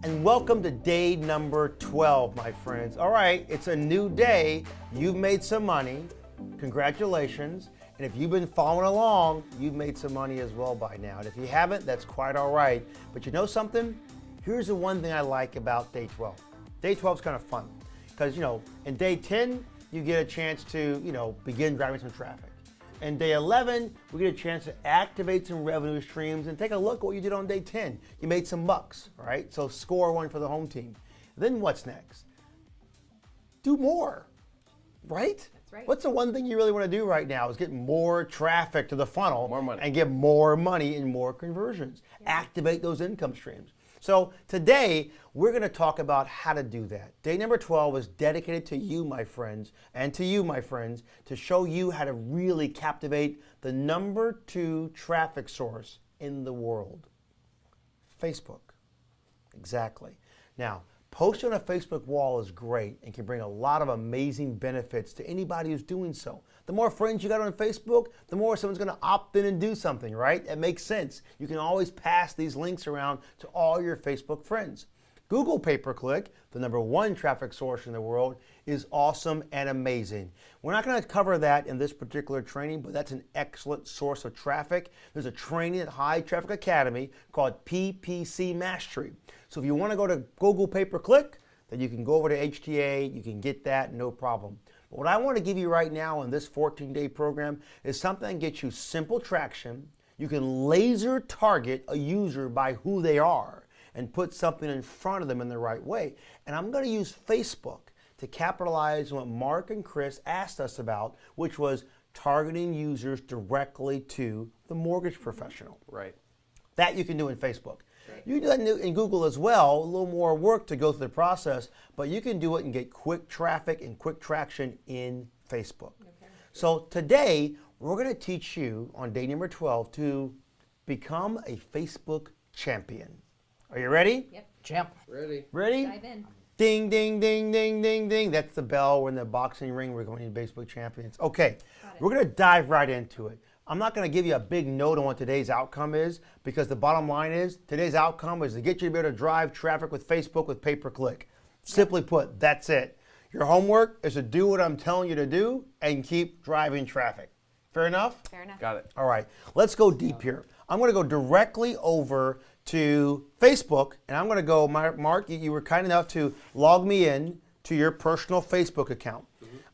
and welcome to day number 12, my friends. All right, it's a new day. You've made some money. Congratulations. And if you've been following along, you've made some money as well by now. And if you haven't, that's quite all right. But you know something? Here's the one thing I like about day 12. Day 12 is kind of fun because, in day 10, you get a chance to, begin driving some traffic. And day 11, we get a chance to activate some revenue streams and take a look at what you did on day 10. You made some bucks, right? So score one for the home team. Then what's next? Do more, right? That's right. What's the one thing you really want to do right now is get more traffic to the funnel More money. and get more money and more conversions. Yeah. Activate those income streams. So today, we're going to talk about how to do that. Day number 12 is dedicated to you, my friends, and to you, my friends, to show you how to really captivate the number 2 traffic source in the world, Facebook. Exactly. Now, posting on a Facebook wall is great and can bring a lot of amazing benefits to anybody who's doing so. The more friends you got on Facebook, the more someone's going to opt in and do something, right? It makes sense. You can always pass these links around to all your Facebook friends. Google pay-per-click, the number 1 traffic source in the world, is awesome and amazing. We're not going to cover that in this particular training, but that's an excellent source of traffic. There's a training at High Traffic Academy called PPC Mastery. So if you want to go to Google pay-per-click, then you can go over to HTA, you can get that, no problem. But what I want to give you right now in this 14-day program is something that gets you simple traction. You can laser target a user by who they are and put something in front of them in the right way. And I'm going to use Facebook to capitalize on what Mark and Chris asked us about, which was targeting users directly to the mortgage professional. Right. That you can do in Facebook. You can do that in Google as well, a little more work to go through the process, but you can do it and get quick traffic and quick traction in Facebook. Okay. So today, we're going to teach you on day number 12 to become a Facebook champion. Are you ready? Yep. Champ. Ready. Ready? Dive in. Ding, ding, ding, ding, ding, ding. That's the bell. We're in the boxing ring. We're going to Facebook champions. Okay, we're going to dive right into it. I'm not going to give you a big note on what today's outcome is because the bottom line is today's outcome is to get you to be able to drive traffic with Facebook with pay-per-click. Simply put, that's it. Your homework is to do what I'm telling you to do and keep driving traffic. Fair enough? Fair enough. Got it. All right, let's go deep here. I'm going to go directly over to Facebook, and I'm going to go, Mark, you were kind enough to log me in to your personal Facebook account.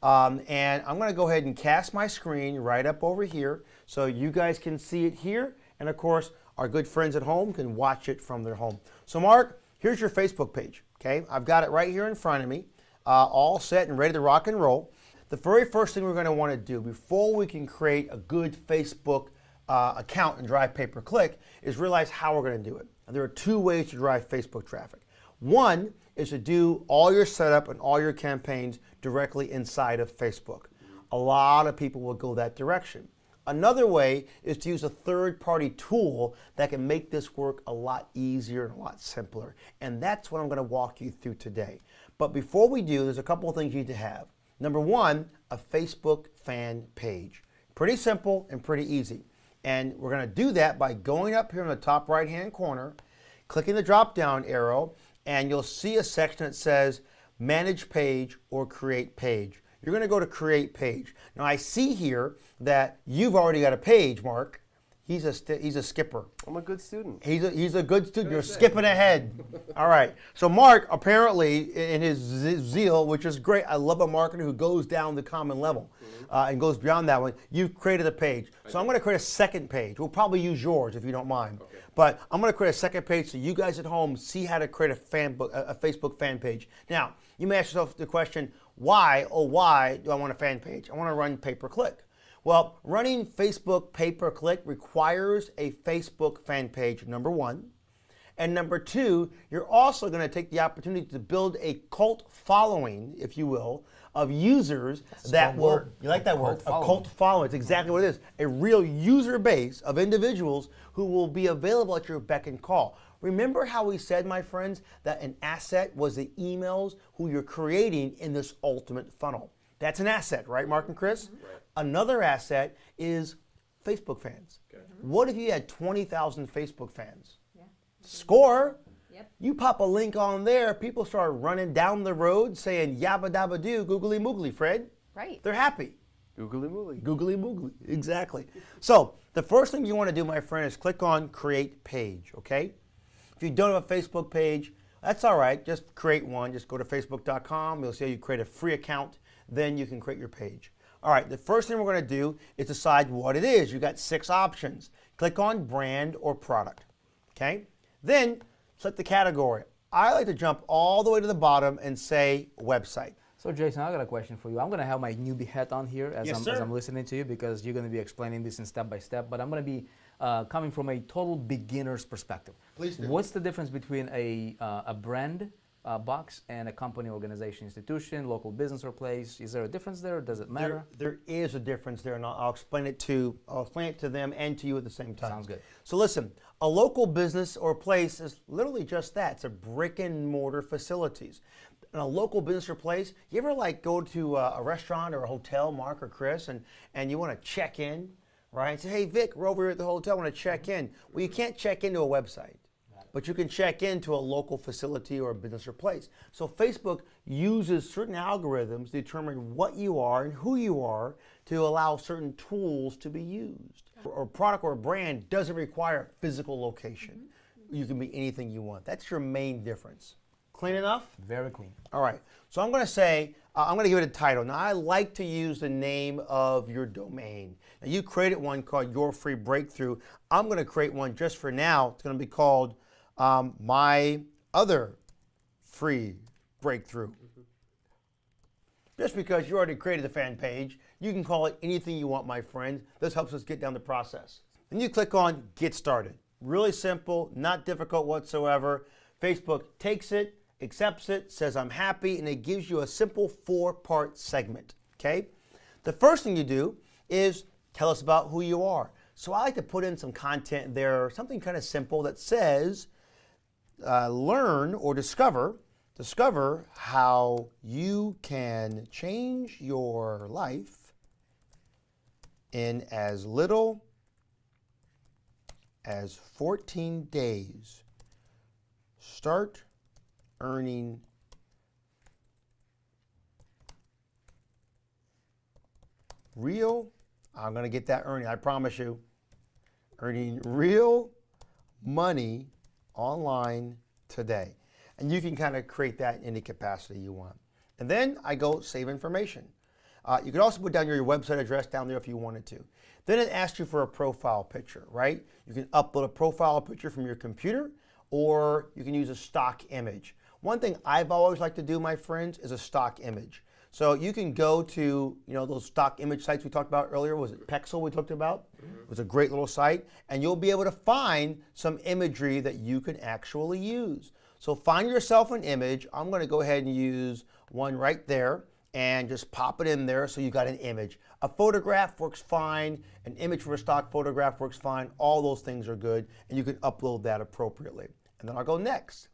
And I'm going to go ahead and cast my screen right up over here so you guys can see it here. And of course, our good friends at home can watch it from their home. So Mark, here's your Facebook page. Okay, I've got it right here in front of me, all set and ready to rock and roll. The very first thing we're going to want to do before we can create a good Facebook account and drive pay-per-click is realize how we're going to do it. And there are 2 ways to drive Facebook traffic. One is to do all your setup and all your campaigns directly inside of Facebook. A lot of people will go that direction. Another way is to use a third-party tool that can make this work a lot easier and a lot simpler. And that's what I'm going to walk you through today. But before we do, there's a couple of things you need to have. Number 1, a Facebook fan page. Pretty simple and pretty easy. And we're going to do that by going up here in the top right-hand corner, clicking the drop-down arrow, and you'll see a section that says Manage Page or Create Page. You're going to go to Create Page. Now I see here that you've already got a page, Mark. He's a skipper. I'm a good student. He's a good student. You're skipping ahead. All right. So Mark, apparently, in his zeal, which is great, I love a marketer who goes down the common level and goes beyond that one. You've created a page. So I'm going to create a second page. We'll probably use yours if you don't mind. Okay. But I'm going to create a second page so you guys at home see how to create a Facebook fan page. Now, you may ask yourself the question, why do I want a fan page? I want to run pay-per-click. Well, running Facebook pay-per-click requires a Facebook fan page, number 1. And number 2, you're also going to take the opportunity to build a cult following, if you will, of users that will, you like that word? A cult following. It's exactly what it is. A real user base of individuals who will be available at your beck and call. Remember how we said, my friends, that an asset was the emails who you're creating in this ultimate funnel. That's an asset, right, Mark and Chris? Right. Another asset is Facebook fans. Okay. What if you had 20,000 Facebook fans? Yeah. Score. Yep. You pop a link on there, people start running down the road saying yabba dabba doo, googly moogly, Fred. Right. They're happy. Googly moogly. Googly moogly, exactly. So the first thing you want to do, my friend, is click on Create Page, okay? If you don't have a Facebook page, that's all right. Just create one. Just go to facebook.com. You'll see how you create a free account. Then you can create your page. All right, the first thing we're going to do is decide what it is. You've got 6 options. Click on Brand or Product, okay? Then select the category. I like to jump all the way to the bottom and say Website. So Jason, I got a question for you. I'm going to have my newbie hat on here as, Yes, as sir. I'm listening to you, because you're going to be explaining this in step by step, but I'm going to be coming from a total beginner's perspective. Please do. What's the difference between a brand box and a company, organization, institution, local business or place? Is there a difference there, or does it matter? There is a difference there, and I'll explain it to them and to you at the same time. Sounds good. So listen, a local business or place is literally just that. It's a brick and mortar facilities. In a local business or place, you ever like go to a restaurant or a hotel, Mark or Chris, and you want to check in, right? Say, hey Vic, we're over here at the hotel, want to check in. Well, you can't check into a website, but you can check into a local facility or a business or place. So Facebook uses certain algorithms to determine what you are and who you are to allow certain tools to be used. Or a product or a brand doesn't require a physical location. You can be anything you want. That's your main difference. Clean enough? Very clean. All right. So I'm going to say, I'm going to give it a title. Now, I like to use the name of your domain. Now, you created one called Your Free Breakthrough. I'm going to create one just for now. It's going to be called My Other Free Breakthrough. Just because you already created the fan page, you can call it anything you want, my friend. This helps us get down the process. Then you click on Get Started. Really simple, not difficult whatsoever. Facebook takes it, accepts it, says I'm happy, and it gives you a simple 4-part segment, okay? The first thing you do is tell us about who you are. So I like to put in some content there, something kind of simple that says, learn or discover how you can change your life in as little as 14 days. Start earning real, I'm going to get that earning, I promise you, earning real money online today. And you can kind of create that in any capacity you want. And then I go save information. You can also put down your website address down there if you wanted to. Then it asks you for a profile picture, right? You can upload a profile picture from your computer, or you can use a stock image. One thing I've always liked to do, my friends, is a stock image. So you can go to, those stock image sites we talked about earlier. Was it Pexel we talked about? It was a great little site. And you'll be able to find some imagery that you can actually use. So find yourself an image. I'm going to go ahead and use one right there and just pop it in there so you got an image. A photograph works fine. An image for a stock photograph works fine. All those things are good, and you can upload that appropriately. And then I'll go next.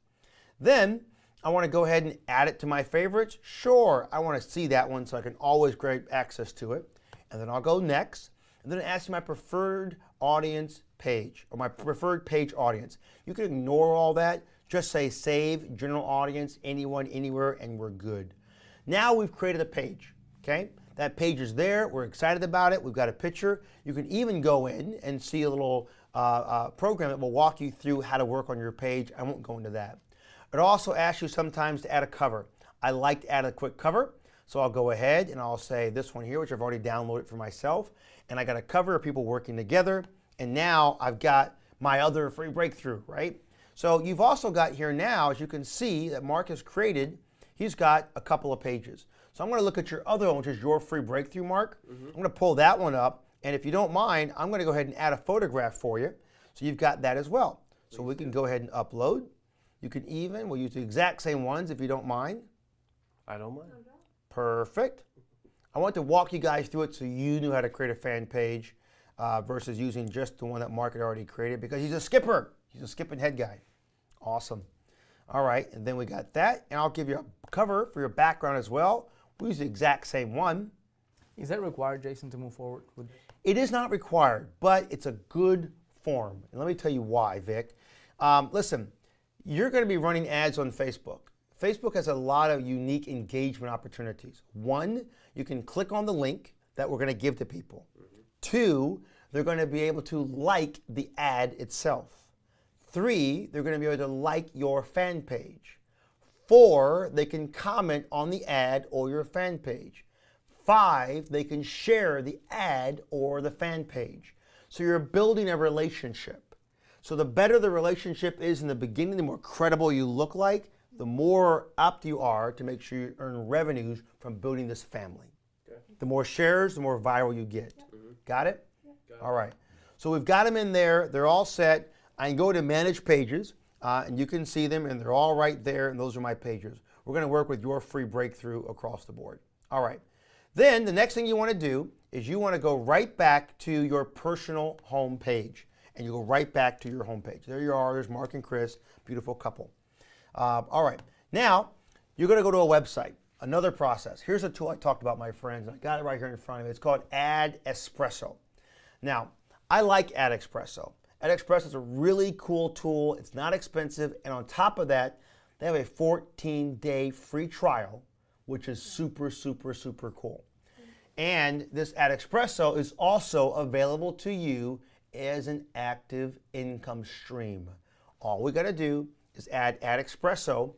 Then I want to go ahead and add it to my favorites. Sure, I want to see that one so I can always grab access to it. And then I'll go next. And then it asks me my preferred audience page, or my preferred page audience. You can ignore all that. Just say save, general audience, anyone, anywhere, and we're good. Now we've created a page, okay? That page is there. We're excited about it. We've got a picture. You can even go in and see a little program that will walk you through how to work on your page. I won't go into that. It also asks you sometimes to add a cover. I like to add a quick cover, so I'll go ahead and I'll say this one here, which I've already downloaded for myself, and I got a cover of people working together, and now I've got my other free breakthrough, right? So you've also got here now, as you can see, that Mark has created, he's got a couple of pages. So I'm going to look at your other one, which is your free breakthrough, Mark. I'm going to pull that one up, and if you don't mind, I'm going to go ahead and add a photograph for you, so you've got that as well. So we can go ahead and upload. You can even, we'll use the exact same ones if you don't mind. I don't mind. Perfect. I want to walk you guys through it so you knew how to create a fan page versus using just the one that Mark had already created, because he's a skipper. He's a skipping head guy. Awesome. All right, and then we got that, and I'll give you a cover for your background as well. We use the exact same one. Is that required, Jason, to move forward with this? It is not required, but it's a good form. And let me tell you why, Vic. Listen, you're going to be running ads on Facebook. Facebook has a lot of unique engagement opportunities. One, you can click on the link that we're going to give to people. Two, they're going to be able to like the ad itself. Three, they're going to be able to like your fan page. Four, they can comment on the ad or your fan page. Five, they can share the ad or the fan page. So you're building a relationship. So the better the relationship is in the beginning, the more credible you look like, the more apt you are to make sure you earn revenues from building this family. Okay. The more shares, the more viral you get. Got it? Got it? All right. So we've got them in there. They're all set. I can go to Manage Pages, and you can see them, and they're all right there, and those are my pages. We're going to work with your free breakthrough across the board. All right. Then the next thing you want to do is you want to go right back to your personal home page, and you go right back to your home page. There you are. There's Mark and Chris, beautiful couple. All right. Now, you're going to go to a website. Another process. Here's a tool I talked about, my friends. I got it right here in front of me. It's called AdEspresso. Now, I like AdEspresso. AdEspresso is a really cool tool. It's not expensive. And on top of that, they have a 14-day free trial, which is super, super, super cool. And this AdEspresso is also available to you as an active income stream. All we got to do is add AdEspresso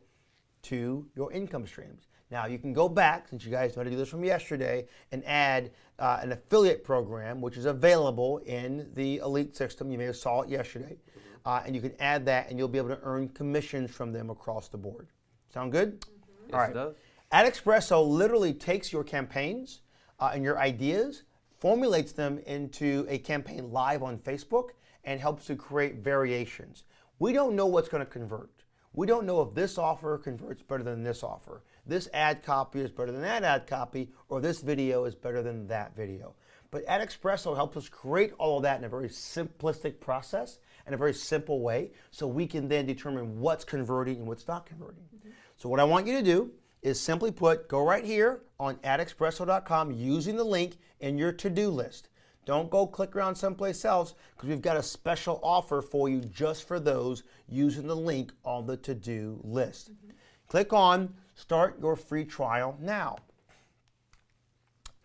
to your income streams. Now you can go back, since you guys know how to do this from yesterday, and add an affiliate program, which is available in the Elite system. You may have saw it yesterday. And you can add that, and you'll be able to earn commissions from them across the board. Sound good? Yes, all right. It does. AdEspresso literally takes your campaigns and your ideas, formulates them into a campaign live on Facebook, and helps to create variations. We don't know what's going to convert. We don't know if this offer converts better than this offer. This ad copy is better than that ad copy, or this video is better than that video. But AdEspresso helps us create all of that in a very simplistic process and a very simple way, so we can then determine what's converting and what's not converting. So what I want you to do is simply go right here on AdEspresso.com using the link in your to-do list. Don't go click around someplace else, because we've got a special offer for you just for those using the link on the to-do list. Click on Start Your Free Trial Now.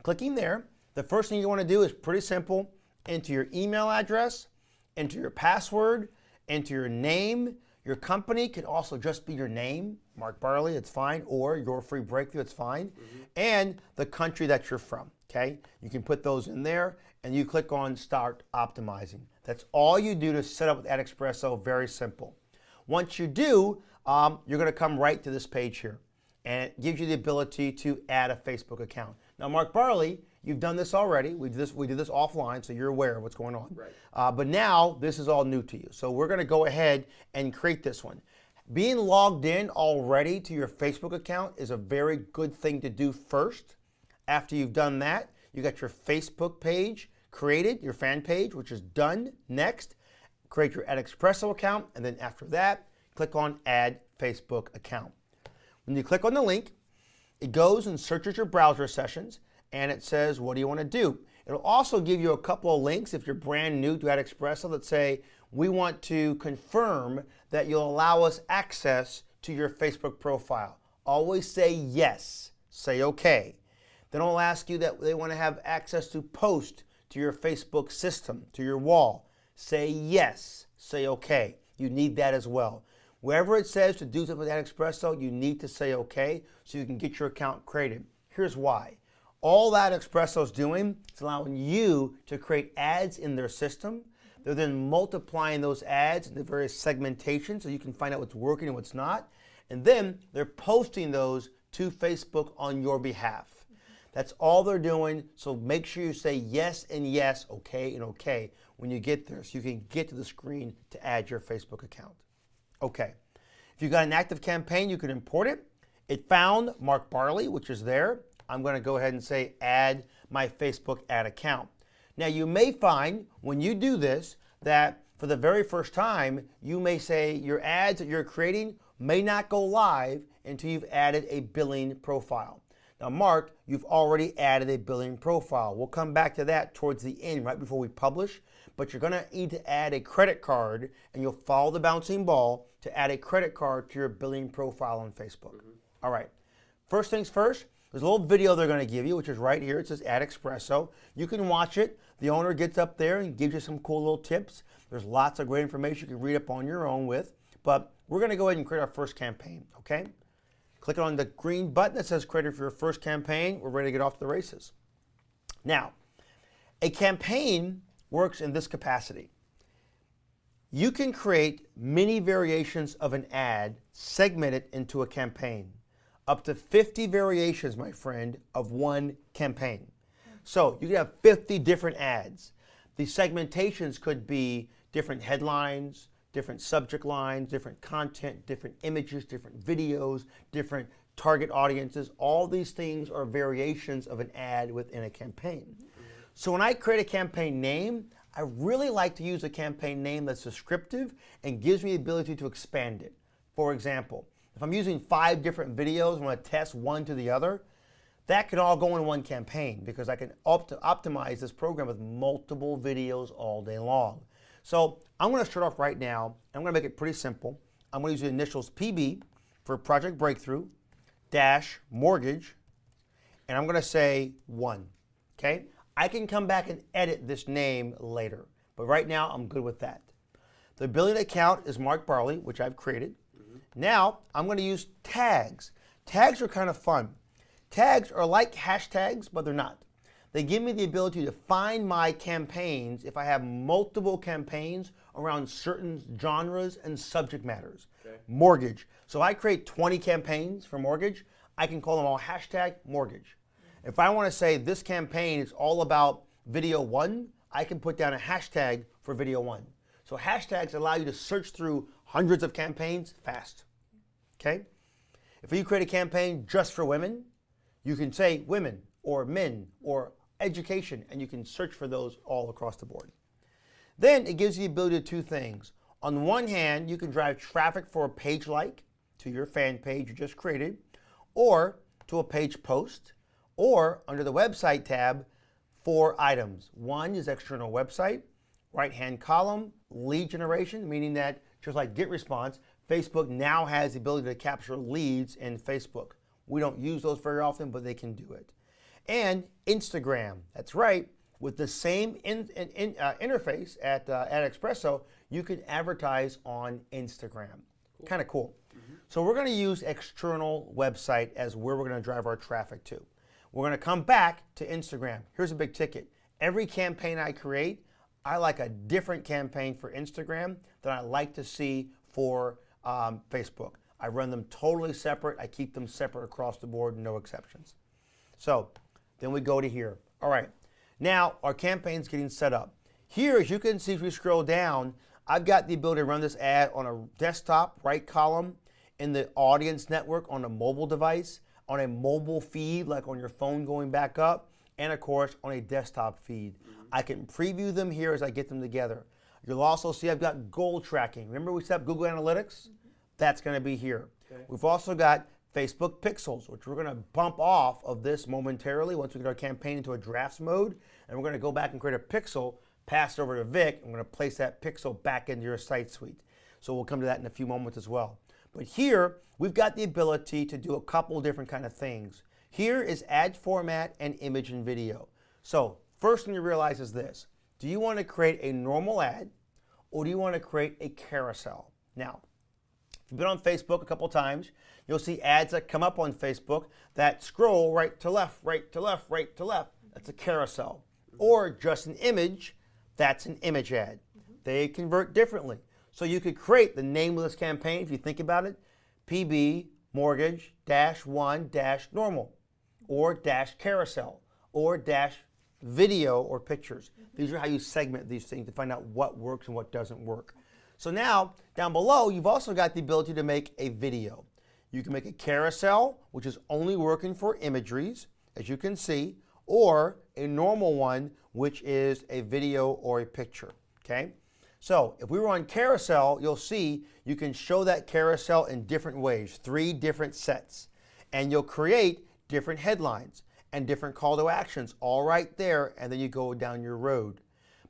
Clicking there, the first thing you want to do is pretty simple. Enter your email address, enter your password, enter your name. Your company can also just be your name, Mark Barley, it's fine, or Your Free Breakthrough, it's fine, and the country that you're from, okay? You can put those in there, and you click on Start Optimizing. That's all you do to set up with AdEspresso, very simple. Once you do, you're gonna come right to this page here, and it gives you the ability to add a Facebook account. Now, Mark Barley, you've did this already. We did this offline, so you're aware of what's going on. Right. But now, this is all new to you. So we're gonna go ahead and create this one. Being logged in already to your Facebook account is a very good thing to do first. After you've done that, you got your Facebook page created, your fan page, which is done. Next, create your AdEspresso account, and then after that, click on Add Facebook Account. When you click on the link, it goes and searches your browser sessions, and it says, what do you want to do? It'll also give you a couple of links if you're brand new to AdEspresso that say, we want to confirm that you'll allow us access to your Facebook profile. Always say yes, say okay. Then it'll ask you that they want to have access to post to your Facebook system, to your wall. Say yes, say okay. You need that as well. Wherever it says to do something with AdEspresso, you need to say okay so you can get your account created. Here's why. All that AdEspresso is doing is allowing you to create ads in their system. They're then multiplying those ads into various segmentations so you can find out what's working and what's not. And then they're posting those to Facebook on your behalf. That's all they're doing, so make sure you say yes and yes, okay and okay when you get there so you can get to the screen to add your Facebook account. Okay, if you've got an active campaign, you can import it. It found Mark Barley, which is there. I'm going to go ahead and say add my Facebook ad account. Now you may find when you do this that for the very first time, you may say your ads that you're creating may not go live until you've added a billing profile. Now, Mark, you've already added a billing profile. We'll come back to that towards the end, right before we publish, but you're gonna need to add a credit card, and you'll follow the bouncing ball to add a credit card to your billing profile on Facebook. All right. First things first, there's a little video they're going to give you, which is right here. It says AdEspresso. You can watch it. The owner gets up there and gives you some cool little tips. There's lots of great information you can read up on your own with. But we're going to go ahead and create our first campaign, okay? Click on the green button that says create for your first campaign. We're ready to get off to the races. Now, a campaign works in this capacity. You can create many variations of an ad segmented into a campaign. Up to 50 variations, my friend, of one campaign. So you can have 50 different ads. The segmentations could be different headlines, different subject lines, different content, different images, different videos, different target audiences. All these things are variations of an ad within a campaign. So when I create a campaign name, I really like to use a campaign name that's descriptive and gives me the ability to expand it. For example, if I'm using 5 different videos and I want to test one to the other, that could all go in one campaign because I can optimize this program with multiple videos all day long. So I'm going to start off right now. I'm going to make it pretty simple. I'm going to use the initials PB for Project Breakthrough dash mortgage, and I'm going to say 1. Okay? I can come back and edit this name later, but right now I'm good with that. The billing account is Mark Barley, which I've created. Now I'm going to use tags. Tags are kind of fun. Tags are like hashtags, but they're not. They give me the ability to find my campaigns if I have multiple campaigns around certain genres and subject matters. Okay. Mortgage. So I create 20 campaigns for mortgage. I can call them all hashtag mortgage. If I want to say this campaign is all about video 1, I can put down a hashtag for video 1. So hashtags allow you to search through hundreds of campaigns fast. Okay? If you create a campaign just for women, you can say women or men or education, and you can search for those all across the board. Then it gives you the ability to do 2 things. On one hand, you can drive traffic for a page like to your fan page you just created, or to a page post, or under the website tab, 4 items. 1 is external website, right-hand column, lead generation, meaning that just like GetResponse, Facebook now has the ability to capture leads in Facebook. We don't use those very often, but they can do it. And Instagram, that's right, with the same interface at AdEspresso, you can advertise on Instagram. Cool. Kind of cool. So we're going to use external website as where we're going to drive our traffic to. We're going to come back to Instagram. Here's a big ticket. Every campaign I create, I like a different campaign for Instagram than I like to see for Facebook. I run them totally separate. I keep them separate across the board, no exceptions. So then we go to here. All right, now our campaign's getting set up. Here, as you can see, if we scroll down, I've got the ability to run this ad on a desktop, right column, in the audience network on a mobile device, on a mobile feed, like on your phone going back up, and of course, on a desktop feed. I can preview them here as I get them together. You'll also see I've got goal tracking. Remember we set up Google Analytics? That's going to be here. Okay. We've also got Facebook Pixels, which we're going to bump off of this momentarily once we get our campaign into a drafts mode. And we're going to go back and create a pixel, pass it over to Vic, and we're going to place that pixel back into your site suite. So we'll come to that in a few moments as well. But here, we've got the ability to do a couple different kind of things. Here is ad format and image and video. So first thing you realize is this. Do you want to create a normal ad, or do you want to create a carousel? Now, if you've been on Facebook a couple times, you'll see ads that come up on Facebook that scroll right to left, right to left, right to left. That's a carousel. Or just an image, that's an image ad. They convert differently. So you could create the name of this campaign, if you think about it, PB mortgage -1 -normal, or -carousel, or -video or pictures. These are how you segment these things to find out what works and what doesn't work. So now, down below, you've also got the ability to make a video. You can make a carousel, which is only working for imageries, as you can see, or a normal one, which is a video or a picture, okay? So if we were on carousel, you'll see you can show that carousel in different ways, 3 different sets. And you'll create different headlines and different call to actions all right there, and then you go down your road.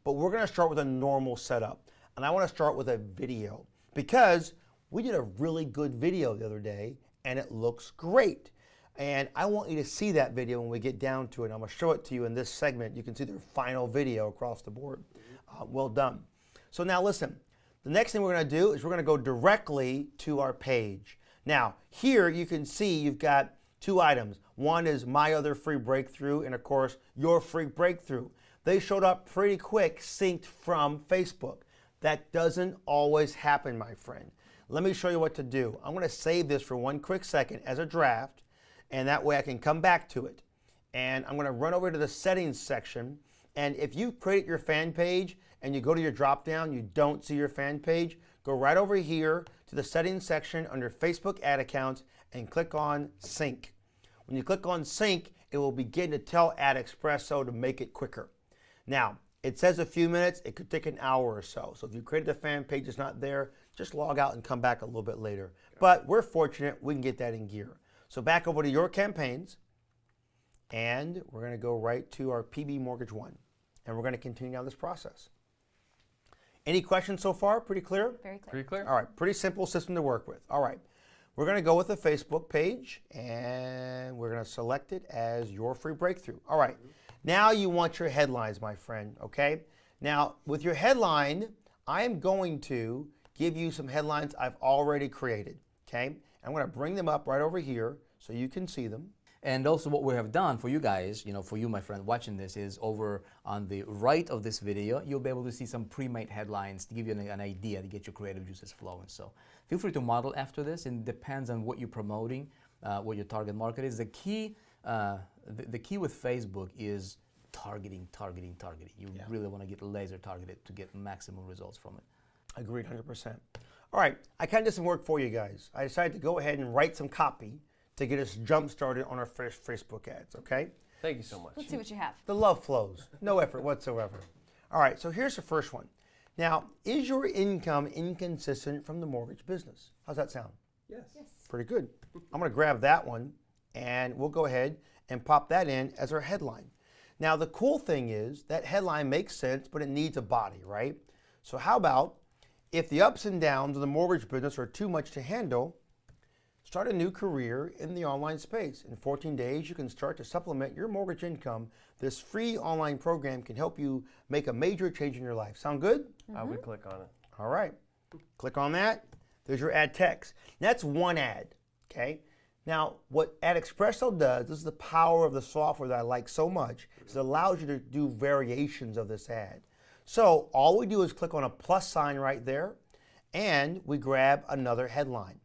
But we're going to start with a normal setup. And I want to start with a video because we did a really good video the other day and it looks great. And I want you to see that video when we get down to it. I'm going to show it to you in this segment. You can see their final video across the board. Well done. So now listen, the next thing we're going to do is we're going to go directly to our page. Now here you can see you've got two items. One is my other free breakthrough and of course your free breakthrough. They showed up pretty quick synced from Facebook. That doesn't always happen, my friend. Let me show you what to do. I'm going to save this for one quick second as a draft, and that way I can come back to it. And I'm going to run over to the settings section, and if you create your fan page and you go to your drop down, you don't see your fan page, go right over here to the settings section under Facebook ad accounts and click on sync. When you click on sync, it will begin to tell AdEspresso to make it quicker. Now, it says a few minutes, it could take an hour or so. So if you created a fan page it's not there, just log out and come back a little bit later. But we're fortunate we can get that in gear. So back over to your campaigns, and we're going to go right to our PB Mortgage 1, and we're going to continue down this process. Any questions so far? Pretty clear? Very clear. Pretty clear? All right, pretty simple system to work with. All right, we're going to go with the Facebook page, and we're going to select it as your free breakthrough. All right, now you want your headlines, my friend, okay? Now, with your headline, I am going to give you some headlines I've already created, okay? I'm going to bring them up right over here so you can see them. And also what we have done for you guys, for you, my friend, watching this is over on the right of this video, you'll be able to see some pre-made headlines to give you an idea to get your creative juices flowing. So feel free to model after this, and it depends on what you're promoting, what your target market is. The key with Facebook is targeting. You really want to get laser targeted to get maximum results from it. Agreed, 100%. All right, I kind of did some work for you guys. I decided to go ahead and write some copy to get us jump started on our first Facebook ads, okay? Thank you so much. Let's see what you have. The love flows, no effort whatsoever. All right, so here's the first one. Now, is your income inconsistent from the mortgage business? How's that sound? Yes. Pretty good. I'm going to grab that one, and we'll go ahead and pop that in as our headline. Now, the cool thing is that headline makes sense, but it needs a body, right? So how about if the ups and downs of the mortgage business are too much to handle, start a new career in the online space. In 14 days, you can start to supplement your mortgage income. This free online program can help you make a major change in your life. Sound good? I would click on it. All right. Click on that. There's your ad text. That's one ad, okay? Now, what AdEspresso does, this is the power of the software that I like so much, is it allows you to do variations of this ad. So all we do is click on a plus sign right there, and we grab another headline.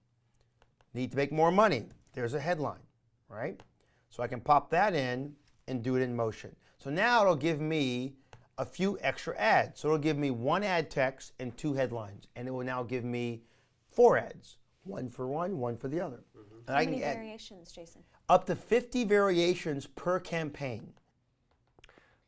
Need to make more money. There's a headline, right? So I can pop that in and do it in motion. So now it'll give me a few extra ads. So it'll give me one ad text and two headlines, and it will now give me 4 ads. One for one for the other. And How many variations, Jason? up to 50 variations per campaign.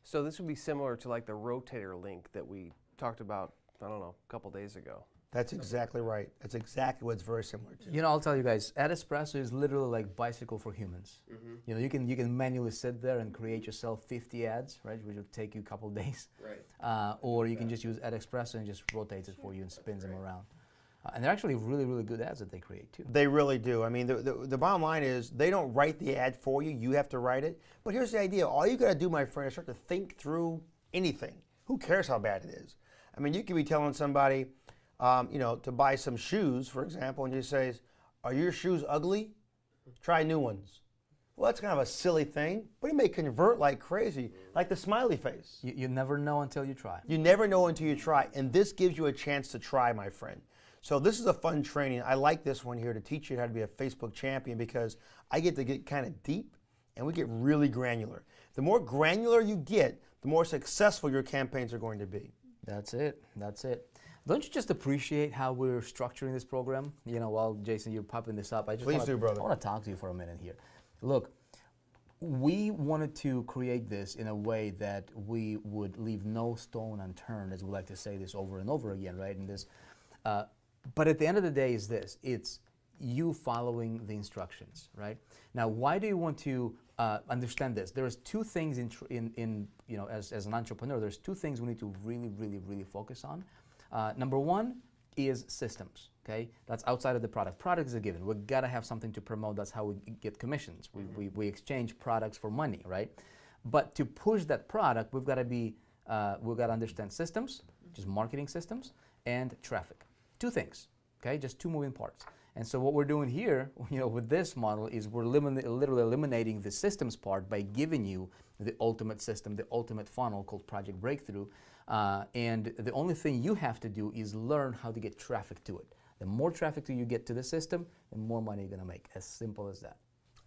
So this would be similar to like the rotator link that we talked about, I don't know, a couple days ago. That's exactly right. That's exactly what it's very similar to. I'll tell you guys, AdEspresso is literally like bicycle for humans. You can manually sit there and create yourself 50 ads, right, which will take you a couple days. Right. Or you can just use AdEspresso and just rotates it for you and spins them around. And they're actually really, really good ads that they create too. They really do. I mean, the bottom line is they don't write the ad for you. You have to write it. But here's the idea. All you got to do, my friend, is start to think through anything. Who cares how bad it is? I mean, you could be telling somebody, to buy some shoes, for example, and you say, are your shoes ugly? Try new ones. Well, that's kind of a silly thing, but it may convert like crazy, like the smiley face. You never know until you try. You never know until you try, and this gives you a chance to try, my friend. So this is a fun training. I like this one here to teach you how to be a Facebook champion because I get to get kind of deep and we get really granular. The more granular you get, the more successful your campaigns are going to be. That's it. Don't you just appreciate how we're structuring this program? While Jason, you're popping this up, I Please do, brother. I want to talk to you for a minute here. Look, we wanted to create this in a way that we would leave no stone unturned, as we like to say this over and over again, right? And this, but at the end of the day, it's you following the instructions, right? Now, why do you want to understand this? There's two things as an entrepreneur. There's two things we need to really, really, really focus on. Number one is systems. Okay, that's outside of the product. Product is a given. We gotta have something to promote. That's how we get commissions. We exchange products for money, right? But to push that product, we've got to understand systems, just marketing systems, and traffic. Two things. Okay, just two moving parts. And so what we're doing here, with this model is we're literally eliminating the systems part by giving you the ultimate system, the ultimate funnel called Project Breakthrough. And the only thing you have to do is learn how to get traffic to it. The more traffic you get to the system, the more money you're gonna make. As simple as that.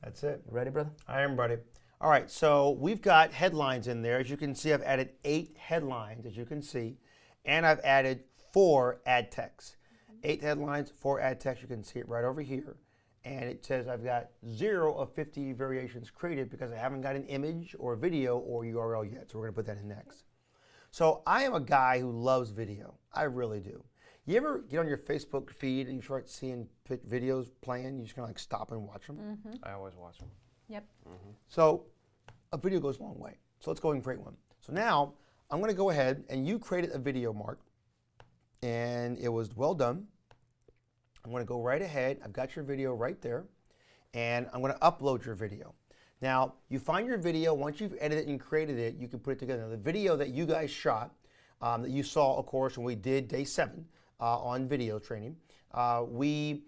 That's it. Ready, brother? I am ready. All right, so we've got headlines in there. As you can see, I've added 8 headlines, as you can see, and I've added 4 ad texts. 8 headlines, 4 ad texts. You can see it right over here. And it says I've got 0 of 50 variations created because I haven't got an image or a video or URL yet. So we're gonna put that in next. So I am a guy who loves video. I really do. You ever get on your Facebook feed and you start seeing videos playing, you just kind of like stop and watch them? I always watch them. Yep. So a video goes a long way. So let's go and create one. So now I'm going to go ahead and you created a video, Mark, and it was well done. I'm going to go right ahead. I've got your video right there, and I'm going to upload your video. Now, you find your video. Once you've edited and created it, you can put it together. Now, the video that you guys shot, that you saw, of course, when we did day 7 on video training, we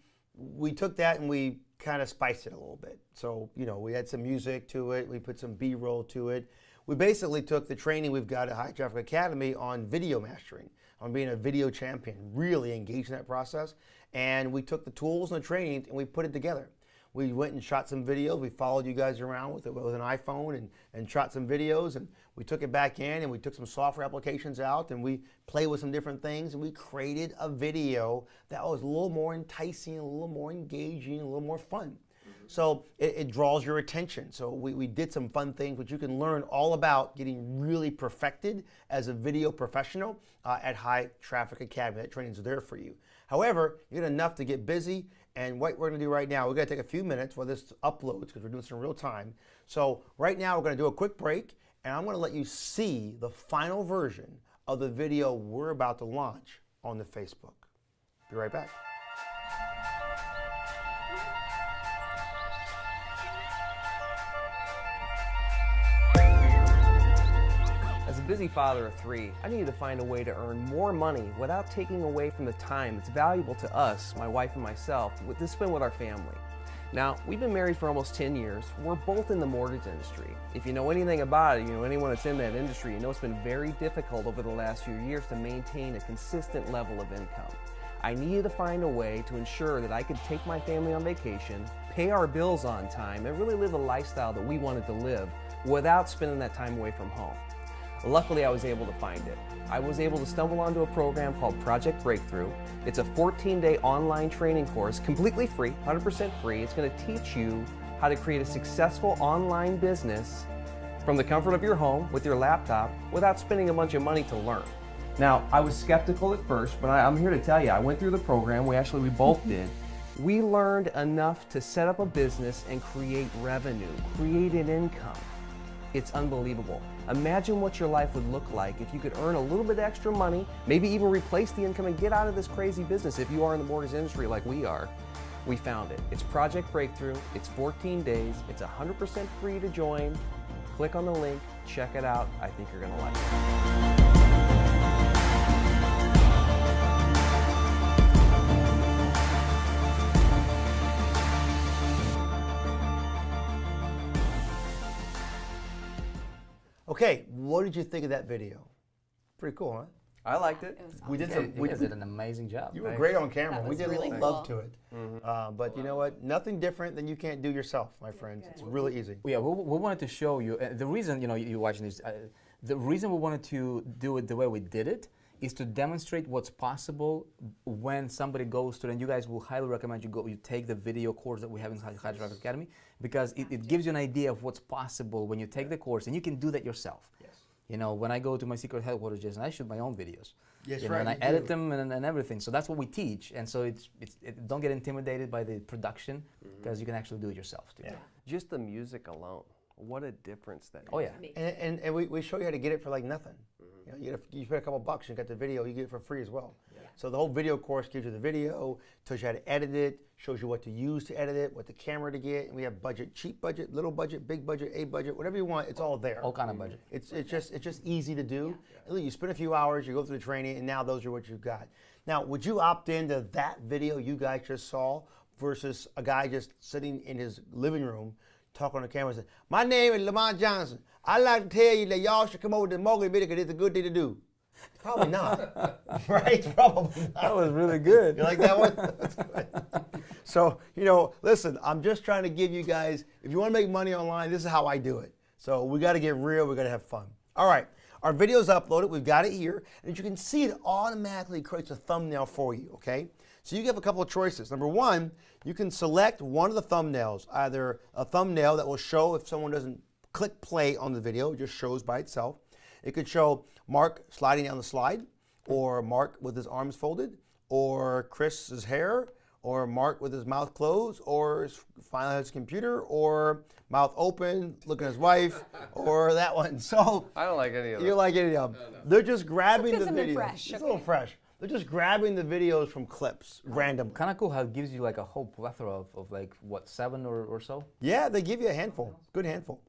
took that and we kind of spiced it a little bit. So, we had some music to it. We put some B-roll to it. We basically took the training we've got at High Traffic Academy on video mastering, on being a video champion, really engaged in that process. And we took the tools and the training and we put it together. We went and shot some videos. We followed you guys around with an iPhone and shot some videos, and we took it back in and we took some software applications out and we played with some different things and we created a video that was a little more enticing, a little more engaging, a little more fun. So it draws your attention. So we did some fun things which you can learn all about getting really perfected as a video professional at High Traffic Academy. That training's there for you. However, you get enough to get busy, and what we're gonna do right now, we're gonna take a few minutes while this uploads because we're doing this in real time. So right now we're gonna do a quick break, and I'm gonna let you see the final version of the video we're about to launch on the Facebook. Be right back. As a busy father of 3, I needed to find a way to earn more money without taking away from the time that's valuable to us, my wife and myself, to spend with our family. Now, we've been married for almost 10 years. We're both in the mortgage industry. If you know anything about it, anyone that's in that industry, you know it's been very difficult over the last few years to maintain a consistent level of income. I needed to find a way to ensure that I could take my family on vacation, pay our bills on time, and really live a lifestyle that we wanted to live without spending that time away from home. Luckily, I was able to find it. I was able to stumble onto a program called Project Breakthrough. It's a 14-day online training course, completely free, 100% free. It's going to teach you how to create a successful online business from the comfort of your home with your laptop without spending a bunch of money to learn. Now, I was skeptical at first, but I'm here to tell you, I went through the program. We both did. We learned enough to set up a business and create revenue, create an income. It's unbelievable. Imagine what your life would look like if you could earn a little bit extra money, maybe even replace the income and get out of this crazy business if you are in the mortgage industry like we are. We found it. It's Project Breakthrough. It's 14 days. It's 100% free to join. Click on the link. Check it out. I think you're going to like it. Okay, what did you think of that video? Pretty cool, huh? I liked it. We did You guys did an amazing job. You were great on camera. That We was did really a little love cool. to it. But you know what? Nothing different than you can't do yourself, my friends. It's really easy. Yeah, we wanted to show you, the reason, you're watching this, the reason we wanted to do it the way we did it is to demonstrate what's possible when somebody goes to it. And you guys will highly recommend you take the video course that we have in High Traffic Academy, because it gives you an idea of what's possible when you take the course, and you can do that yourself. Yes. When I go to my secret headquarters, Jason, I shoot my own videos. Yes, and right, I you edit do. them and everything. So that's what we teach. And so don't get intimidated by the production, because you can actually do it yourself too. Yeah. Just the music alone. What a difference that Oh yeah. makes. And we show you how to get it for like nothing. you spend a couple bucks, you got the video, you get it for free as well. So the whole video course gives you the video, tells you how to edit it, shows you what to use to edit it, what the camera to get, and we have budget, cheap budget, little budget, big budget, A budget, whatever you want, it's all there. All kind of budget. It's just easy to do. You spend a few hours, you go through the training, and now those are what you've got. Now, would you opt into that video you guys just saw versus a guy just sitting in his living room talking on the camera and saying, "My name is Lamont Johnson. I'd like to tell you that y'all should come over to the mortgage video because it's a good thing to do." Probably not, right? Probably not. That was really good. You like that one? That's good. So, listen, I'm just trying to give you guys, if you want to make money online, this is how I do it. So we got to get real, we got to have fun. All right, our video's uploaded, we've got it here, and as you can see, it automatically creates a thumbnail for you, okay? So you have a couple of choices. Number one, you can select one of the thumbnails, either a thumbnail that will show if someone doesn't click play on the video, it just shows by itself. It could show Mark sliding down the slide, or Mark with his arms folded, or Chris's hair, or Mark with his mouth closed, or finally his computer, or mouth open, looking at his wife, or that one. So I don't like any of them. you like any of them. No. They're just grabbing the videos. Fresh, It's a little fresh. They're just grabbing the videos from clips, random. Kind of cool how it gives you like a whole plethora of like, what, 7 or so? Yeah, they give you a handful, good handful.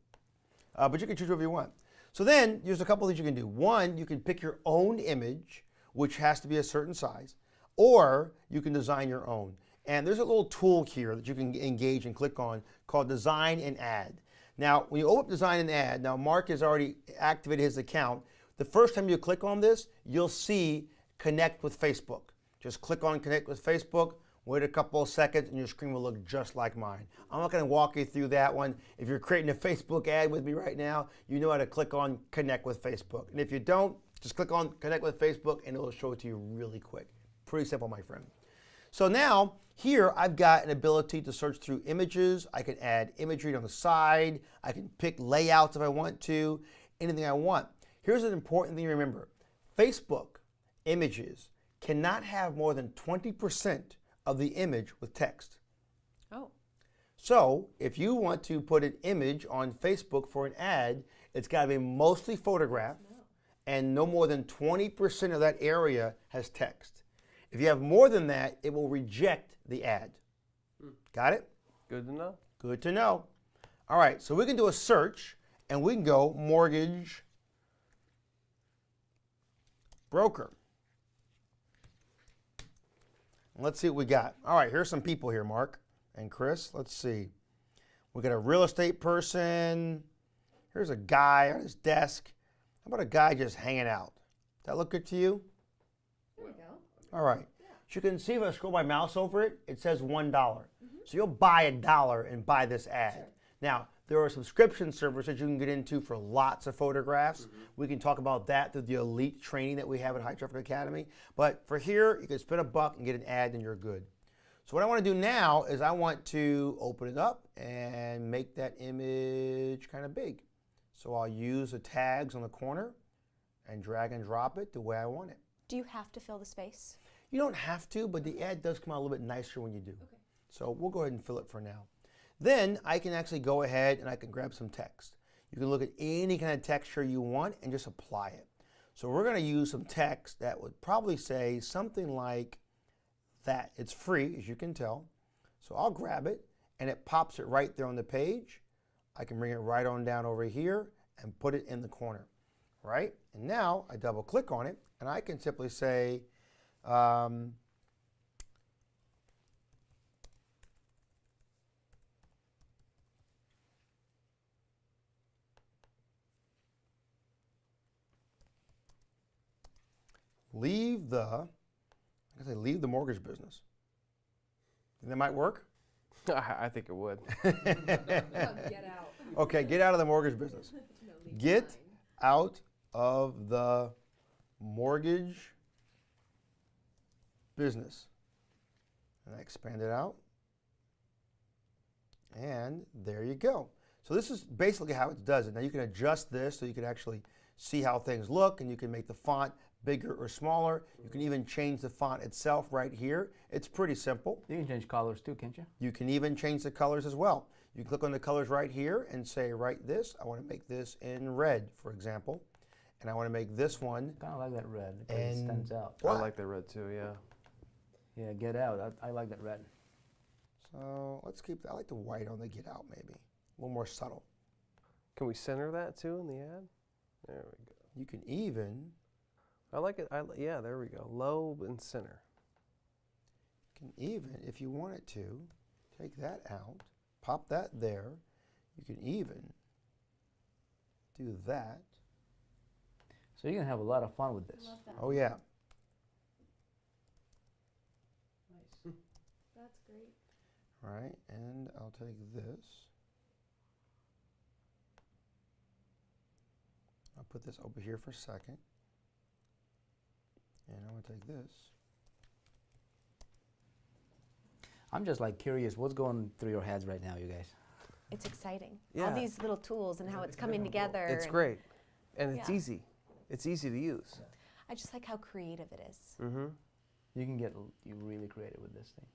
But you can choose whatever you want. So then, there's a couple things you can do. One, you can pick your own image, which has to be a certain size, or you can design your own. And there's a little tool here that you can engage and click on called Design and Add. Now, when you open up Design and Add, now Mark has already activated his account. The first time you click on this, you'll see Connect with Facebook. Just click on Connect with Facebook, wait a couple of seconds, and your screen will look just like mine. I'm not going to walk you through that one. If you're creating a Facebook ad with me right now, you know how to click on Connect with Facebook. And if you don't, just click on Connect with Facebook, and it will show it to you really quick. Pretty simple, my friend. So now, here I've got an ability to search through images. I can add imagery on the side. I can pick layouts if I want to, anything I want. Here's an important thing to remember. Facebook images cannot have more than 20% of the image with text. Oh. So if you want to put an image on Facebook for an ad, it's got to be mostly photograph and no more than 20% of that area has text. If you have more than that, it will reject the ad. Got it? Good to know. Good to know. All right, so we can do a search and we can go mortgage broker. Let's see what we got. All right, here's some people here, Mark and Chris. Let's see. We got a real estate person. Here's a guy on his desk. How about a guy just hanging out? Does that look good to you? There we go. All right. So you can see if I scroll my mouse over it, it says $1. So you'll buy $1 and buy this ad. Sure. Now, there are subscription services you can get into for lots of photographs. We can talk about that through the elite training that we have at High Traffic Academy. But for here, you can spend $1 and get an ad and you're good. So what I want to do now is I want to open it up and make that image kind of big. So I'll use the tags on the corner and drag and drop it the way I want it. Do you have to fill the space? You don't have to, but the ad does come out a little bit nicer when you do. Okay. So we'll go ahead and fill it for now. Then I can actually go ahead and I can grab some text. You can look at any kind of texture you want and just apply it. So we're going to use some text that would probably say something like that. It's free, as you can tell. So I'll grab it and it pops it right there on the page. I can bring it right on down over here and put it in the corner, right? And now I double click on it and I can simply say, leave the mortgage business. Think that might work? I think it would. Get out. Okay, get out of the mortgage business. Get out of the mortgage business. And I expand it out. And there you go. So this is basically how it does it. Now you can adjust this so you can actually see how things look, and you can make the font bigger or smaller. You can even change the font itself right here. It's pretty simple. You can change colors too, can't you? You can even change the colors as well. You click on the colors right here and say, write this. I want to make this in red, for example. And I want to make this one. Kind of like that red. It And stands out. I like the red too, yeah. Yeah, get out. I like that red. So let's keep, I like the white on the get out maybe. A little more subtle. Can we center that too in the ad? There we go. You can even, I like it. Yeah, there we go. Low and center. if you want it to, take that out, pop that there. You can even do that. So you're going to have a lot of fun with this. Love that. Oh yeah. That's great. Right, and I'll take this. I'll put this over here for a second. And I'm going to take this. I'm just like curious, what's going through your heads right now, you guys? It's exciting. Yeah. All these little tools and how it's coming together. It's and great. And it's Yeah. easy. It's easy to use. I just like how creative it is. Mm-hmm. You can get really creative with this thing.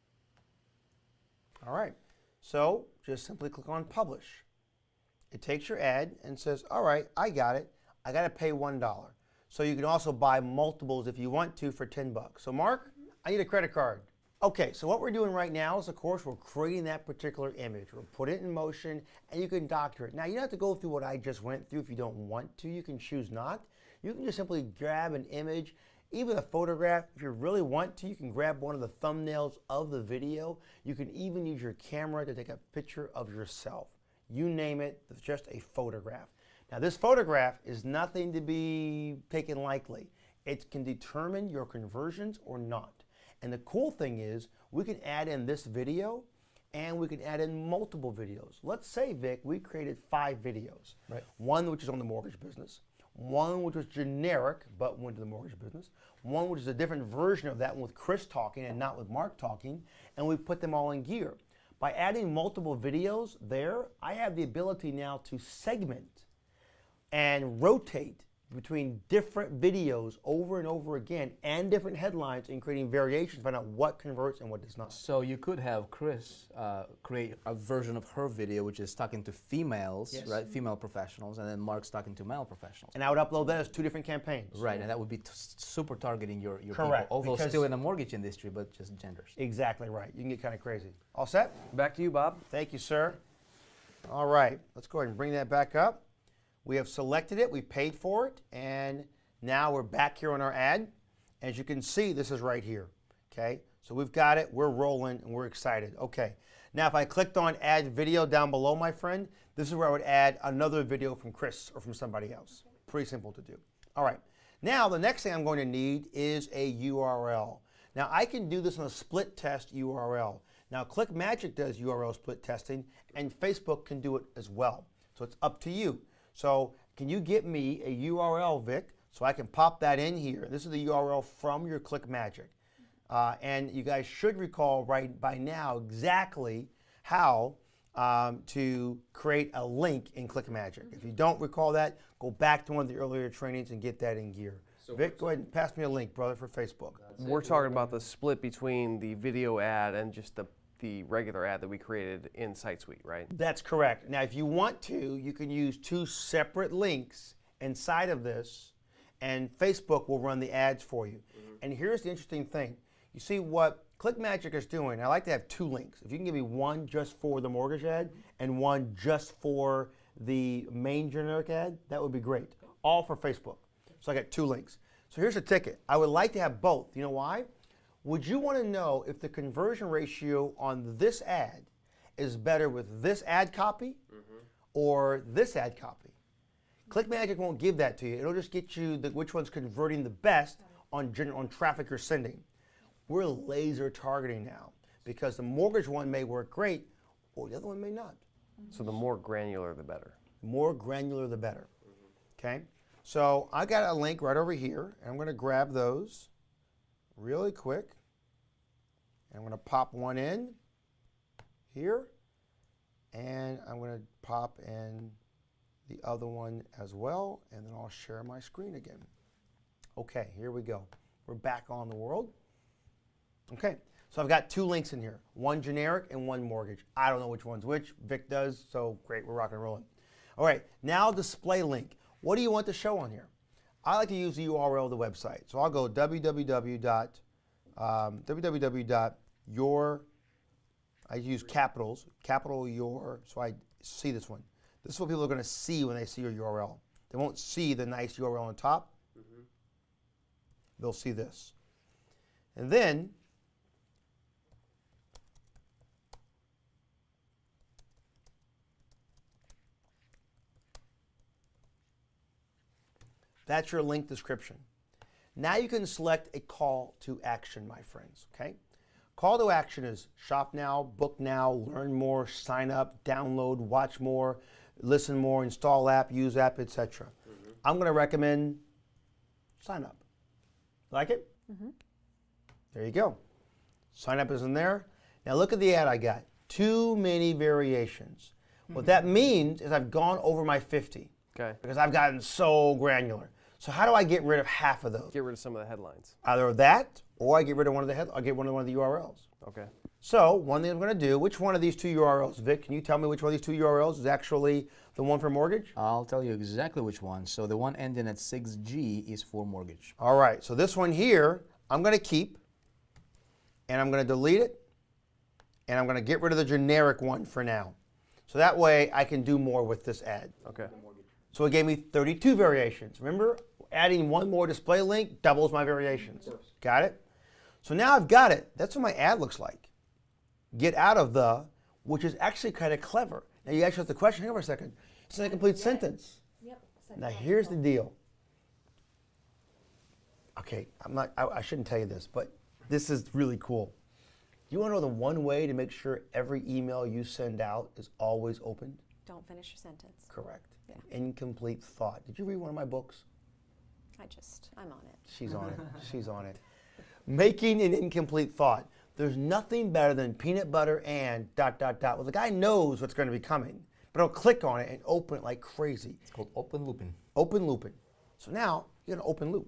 All right, so just simply click on Publish. It takes your ad and says, all right, I got it. I got to pay $1. So you can also buy multiples if you want to for $10. So Mark, I need a credit card. Okay, so what we're doing right now is, of course, we're creating that particular image. We'll put it in motion, and you can doctor it. Now, you don't have to go through what I just went through if you don't want to. You can choose not. You can just simply grab an image, even a photograph. If you really want to, you can grab one of the thumbnails of the video. You can even use your camera to take a picture of yourself. You name it, it's just a photograph. Now, this photograph is nothing to be taken lightly. It can determine your conversions or not. And the cool thing is, we can add in this video, and we can add in multiple videos. Let's say, Vic, we created 5 videos. Right. One which is on the mortgage business, one which was generic but went to the mortgage business, one which is a different version of that one with Chris talking and not with Mark talking, and we put them all in gear. By adding multiple videos there, I have the ability now to segment and rotate between different videos over and over again and different headlines and creating variations to find out what converts and what does not. So you could have Chris create a version of her video which is talking to females, Yes. right? Female professionals, and then Mark's talking to male professionals. And I would upload that as 2 different campaigns. Right, and that would be super targeting your Correct, people, although because- still in the mortgage industry, but just genders. Exactly right. You can get kind of crazy. All set? Back to you, Bob. Thank you, sir. All right, let's go ahead and bring that back up. We have selected it, we paid for it, and now we're back here on our ad. As you can see, this is right here, okay? So we've got it, we're rolling, and we're excited. Okay, now if I clicked on add video down below, my friend, this is where I would add another video from Chris or from somebody else. Pretty simple to do. All right, now the next thing I'm going to need is a URL. Now I can do this on a split test URL. Now ClickMagic does URL split testing, and Facebook can do it as well. So it's up to you. So can you get me a URL, Vic, so I can pop that in here? This is the URL from your ClickMagic. And you guys should recall right by now exactly how to create a link in ClickMagic. If you don't recall that, go back to one of the earlier trainings and get that in gear. Vic, go ahead and pass me a link, brother, for Facebook. We're talking about the split between the video ad and just the regular ad that we created in SiteSuite, right? That's correct. Now, if you want to, you can use 2 separate links inside of this, and Facebook will run the ads for you. And here's the interesting thing. You see what ClickMagic is doing, I like to have 2 links. If you can give me one just for the mortgage ad and one just for the main generic ad, that would be great. All for Facebook. So I got 2 links. So here's the ticket. I would like to have both. You know why? Would you want to know if the conversion ratio on this ad is better with this ad copy or this ad copy? ClickMagic won't give that to you. It'll just get you which one's converting the best on traffic you're sending. We're laser targeting now because the mortgage one may work great or the other one may not. So the more granular, the better. The more granular, the better. Okay? So I got a link right over here, and I'm going to grab those really quick. And I'm going to pop one in here, and I'm going to pop in the other one as well, and then I'll share my screen again. Okay, here we go. We're back on the world. Okay, so I've got 2 links in here, one generic and one mortgage. I don't know which one's which. Vic does, so great, we're rocking and rolling. All right, now display link. What do you want to show on here? I like to use the URL of the website. So I'll go www.your, I use capitals, capital your, so I see this one. This is what people are going to see when they see your URL. They won't see the nice URL on top. They'll see this. And then that's your link description. Now you can select a call to action, my friends, okay? Call to action is shop now, book now, learn more, sign up, download, watch more, listen more, install app, use app, etc. I'm going to recommend sign up. Like it? There you go. Sign up is in there. Now look at the ad I got. Too many variations. What that means is I've gone over my 50. Okay. Because I've gotten so granular. So how do I get rid of half of those? Get rid of some of the headlines. Either that, or I get rid of one of the I get one of the URLs. Okay. So one thing I'm going to do, which one of these two URLs, Vic, can you tell me which one of these two URLs is actually the one for mortgage? I'll tell you exactly which one. So the one ending at 6G is for mortgage. All right, so this one here, I'm going to keep, and I'm going to delete it, and I'm going to get rid of the generic one for now. So that way I can do more with this ad. Okay. So it gave me 32 variations. Remember, adding one more display link doubles my variations. Got it? So now I've got it. That's what my ad looks like. Get out of the, which is actually kind of clever. Now you ask yourself the question, hang on for a second. It's not a complete sentence. Yep. Now here's the deal. Okay, I shouldn't tell you this, but this is really cool. You want to know the one way to make sure every email you send out is always opened? Don't finish your sentence. Correct. Yeah. Incomplete thought. Did you read one of my books? I'm on it. She's on it. She's on it. Making an incomplete thought. There's nothing better than peanut butter and ... Well, the guy knows what's going to be coming, but he'll click on it and open it like crazy. It's called open looping. Open looping. So now you got an open loop.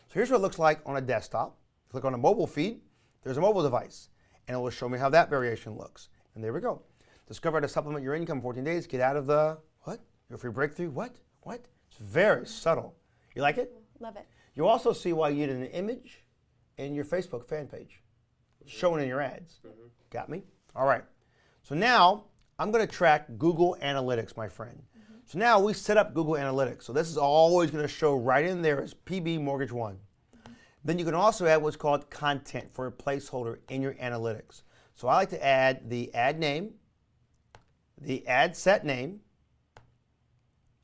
So here's what it looks like on a desktop. Click on a mobile feed. There's a mobile device, and it will show me how that variation looks. And there we go. Discover how to supplement your income in 14 days. Get out of the what? Your free breakthrough. What? What? It's very subtle. You like it? Love it. You also see why you need an image in your Facebook fan page, shown in your ads. Got me? All right. So now I'm going to track Google Analytics, my friend. So now we set up Google Analytics. So this is always going to show right in there as PB Mortgage One. Then you can also add what's called content for a placeholder in your analytics. So I like to add the ad name, the ad set name,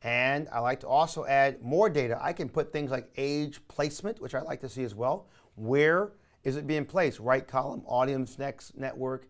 and I like to also add more data. I can put things like age placement, which I like to see as well. Where is it being placed? Right column, audience, next network,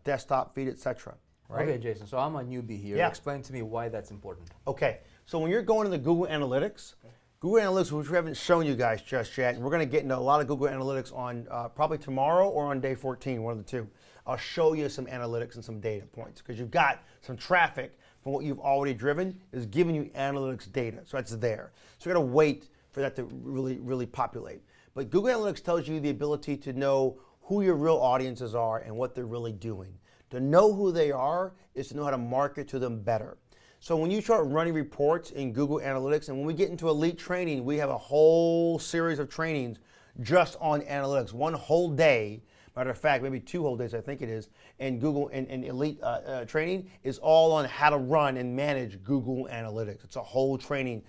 desktop feed, etc. Right? Okay, Jason, so I'm a newbie here. Yeah. Explain to me why that's important. Okay, so when you're going into Google Analytics, which we haven't shown you guys just yet, and we're going to get into a lot of Google Analytics on probably tomorrow or on day 14, one of the two. I'll show you some analytics and some data points because you've got some traffic from what you've already driven is giving you analytics data, so that's there. So you're going to wait for that to really populate. But Google Analytics tells you the ability to know who your real audiences are and what they're really doing. To know who they are is to know how to market to them better. So when you start running reports in Google Analytics, and when we get into Elite training, we have a whole series of trainings just on analytics, one whole day. Matter of fact, maybe 2 whole days, I think it is, and Google and Elite training is all on how to run and manage Google Analytics. It's a whole training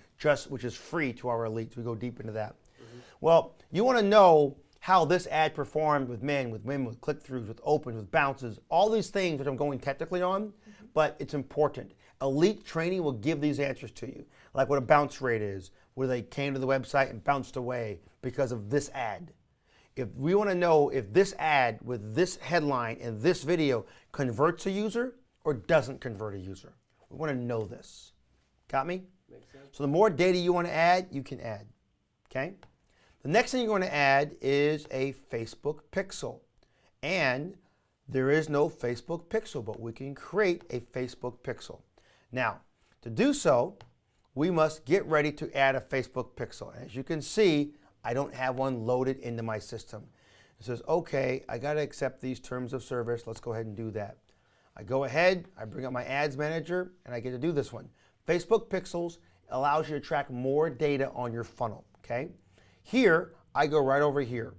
which is free to our Elites. We go deep into that. Well, you want to know how this ad performed with men, with women, with click-throughs, with opens, with bounces, all these things which I'm going technically on, but it's important. Elite training will give these answers to you, like what a bounce rate is, where they came to the website and bounced away because of this ad. If we want to know if this ad with this headline and this video converts a user or doesn't convert a user, we want to know this. Got me? Makes sense. So the more data you want to add, you can add. Okay? The next thing you're going to add is a Facebook pixel. And there is no Facebook pixel, but we can create a Facebook pixel. Now, to do so, we must get ready to add a Facebook pixel. As you can see, I don't have one loaded into my system. It says, okay, I got to accept these terms of service. Let's go ahead and do that. I go ahead, I bring up my ads manager, and I get to do this one. Facebook pixels allows you to track more data on your funnel, okay? Here, I go right over here.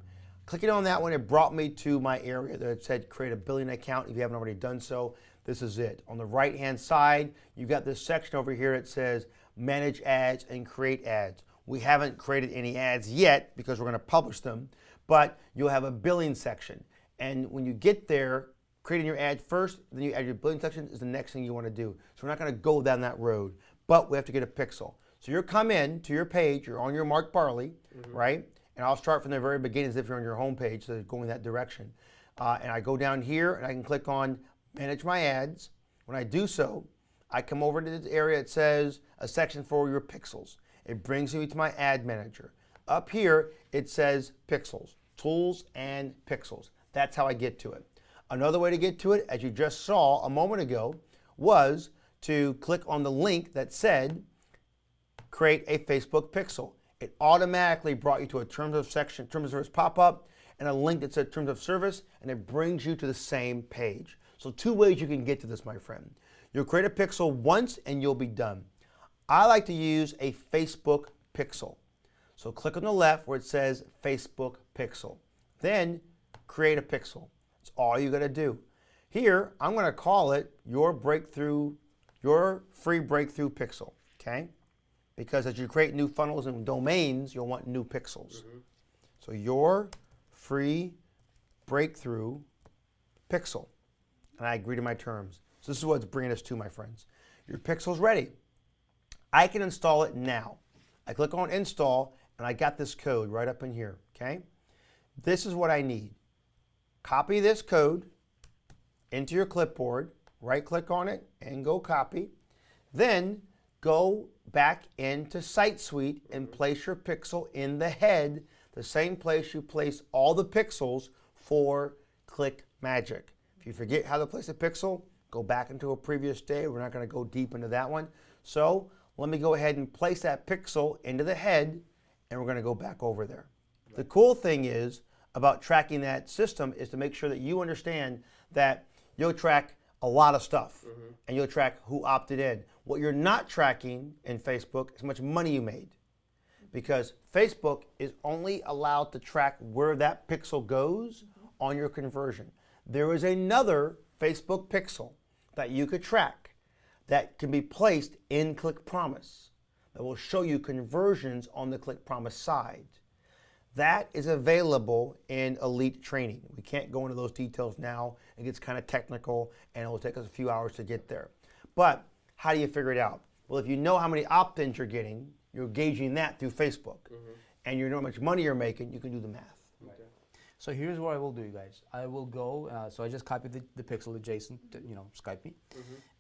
Clicking on that one, it brought me to my area that said create a billing account. If you haven't already done so, this is it. On the right-hand side, you've got this section over here that says manage ads and create ads. We haven't created any ads yet because we're going to publish them, but you'll have a billing section. And when you get there, creating your ad first, then you add your billing section is the next thing you want to do. So we're not going to go down that road, but we have to get a pixel. So you'll come in to your page, you're on your Mark Barley, right? And I'll start from the very beginning as if you're on your home page, so going that direction. And I go down here and I can click on manage my ads. When I do so, I come over to this area that says a section for your pixels. It brings me to my ad manager. Up here, it says pixels, tools and pixels. That's how I get to it. Another way to get to it, as you just saw a moment ago, was to click on the link that said create a Facebook pixel. It automatically brought you to a terms of service pop-up and a link that said terms of service, and it brings you to the same page. So two ways you can get to this, my friend. You'll create a pixel once and you'll be done. I like to use a Facebook pixel. So click on the left where it says Facebook pixel. Then create a pixel. That's all you got to do. Here, I'm going to call it your free breakthrough pixel, okay? Because as you create new funnels and domains, you'll want new pixels. So your free breakthrough pixel. And I agree to my terms. So this is what's bringing us to, my friends. Your pixel's ready. I can install it now. I click on install and I got this code right up in here, okay? This is what I need. Copy this code into your clipboard, right click on it and go copy. Then go back into Site Suite and place your pixel in the head, the same place you place all the pixels for Click Magic. If you forget how to place a pixel, go back into a previous day. We're not going to go deep into that one. So let me go ahead and place that pixel into the head, and we're going to go back over there. The cool thing is about tracking that system is to make sure that you understand that you'll track a lot of stuff, and you'll track who opted in. What you're not tracking in Facebook is how much money you made, because Facebook is only allowed to track where that pixel goes on your conversion. There is another Facebook pixel that you could track that can be placed in Click Promise that will show you conversions on the Click Promise side. That is available in Elite Training. We can't go into those details now. It gets kind of technical and it will take us a few hours to get there. But how do you figure it out? Well, if you know how many opt-ins you're getting, you're gauging that through Facebook, and you know how much money you're making, you can do the math. So here's what I will do, you guys. I will go, so I just copied the pixel that Jason, Skype me,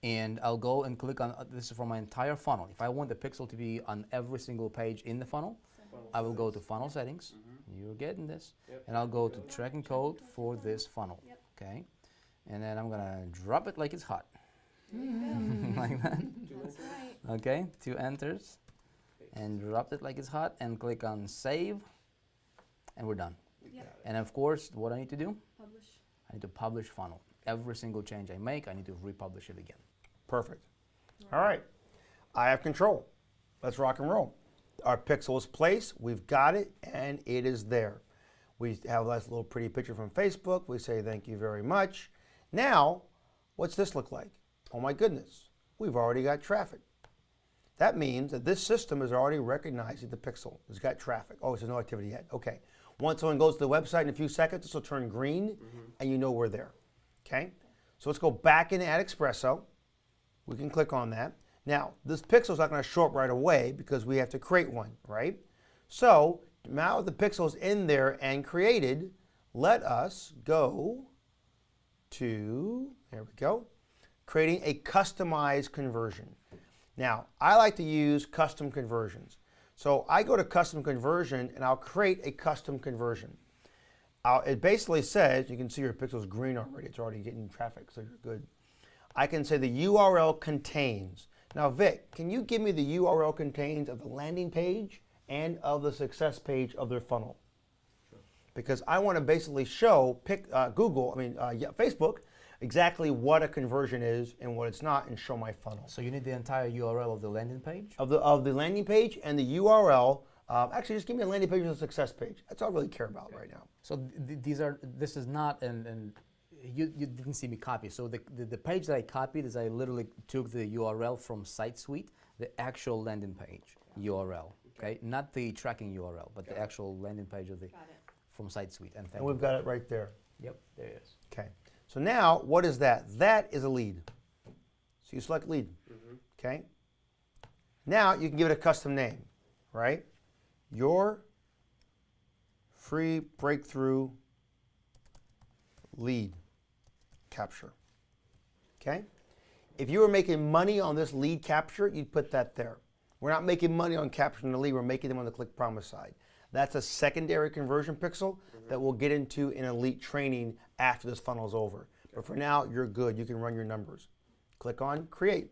and I'll go and click on, this is for my entire funnel. If I want the pixel to be on every single page in the funnel, I will go to funnel settings, you're getting this, and I'll go to tracking code for this funnel, okay? And then I'm gonna drop it like it's hot. Like that. That's right. Okay, 2 enters, and drop it like it's hot, and click on save, and we're done. And of course, what I need to do? Publish. I need to publish funnel. Every single change I make, I need to republish it again. Perfect. All right. I have control. Let's rock and roll. Our pixel is placed. We've got it, and it is there. We have a nice little pretty picture from Facebook. We say thank you very much. Now, what's this look like? Oh my goodness. We've already got traffic. That means that this system is already recognizing the pixel. It's got traffic. Oh, there's no activity yet. Okay. Once someone goes to the website in a few seconds, this will turn green, and you know we're there. Okay? So let's go back into AdEspresso. We can click on that. Now, this pixel is not going to show up right away because we have to create one, right? So now the pixel is in there and created, let us go to, there we go, creating a customized conversion. Now, I like to use custom conversions. So I go to custom conversion and I'll create a custom conversion. It basically says, you can see your pixel's green already, it's already getting traffic, so you're good. I can say the URL contains. Now Vic, can you give me the URL contains of the landing page and of the success page of their funnel? Sure. Because I want to basically show Facebook exactly what a conversion is and what it's not and show my funnel. So you need the entire URL of the landing page? Of the landing page and the URL, actually just give me a landing page and a success page. That's all I really care about right now. So this is not, and you didn't see me copy. So the page that I copied is I literally took the URL from SiteSuite, the actual landing page URL, okay? Not the tracking URL, but the actual landing page of the from SiteSuite. And We've got it right there. Yep, there it is. Okay. So now, what is that? That is a lead. So you select lead. Okay. Now you can give it a custom name, right? Your free breakthrough lead capture. Okay. If you were making money on this lead capture, you'd put that there. We're not making money on capturing the lead. We're making them on the click promise side. That's a secondary conversion pixel that we'll get into in elite training after this funnel is over. But for now, you're good. You can run your numbers. Click on create.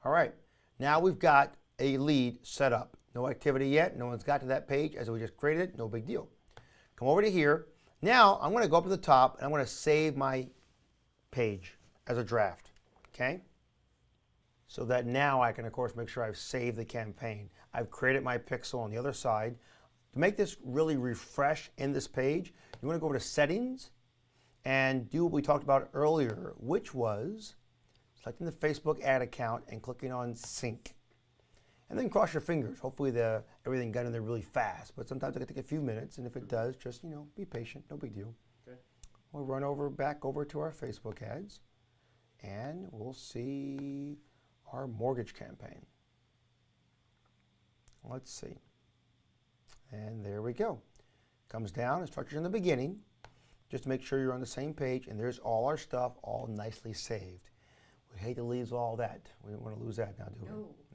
All right. Now we've got a lead set up. No activity yet. No one's got to that page as we just created it. No big deal. Come over to here. Now I'm going to go up to the top and I'm going to save my page as a draft. Okay? So that now I can, of course, make sure I've saved the campaign. I've created my pixel on the other side. To make this really refresh in this page, you want to go over to Settings and do what we talked about earlier, which was selecting the Facebook ad account and clicking on Sync. And then cross your fingers. Hopefully everything got in there really fast, but sometimes it can take a few minutes, and if it does, just, be patient, no big deal. Okay. We'll run back over to our Facebook ads, and we'll see our mortgage campaign. Let's see. And there we go. Comes down, it starts in the beginning, just to make sure you're on the same page, and there's all our stuff all nicely saved. We hate to lose all that. We don't want to lose that now, do we?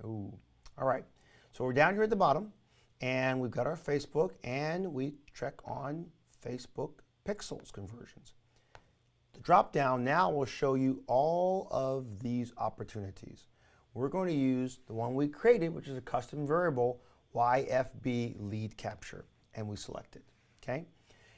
No. All right. So we're down here at the bottom, and we've got our Facebook, and we check on Facebook pixels conversions. The drop down now will show you all of these opportunities. We're going to use the one we created, which is a custom variable, YFB lead capture, and we select it, okay?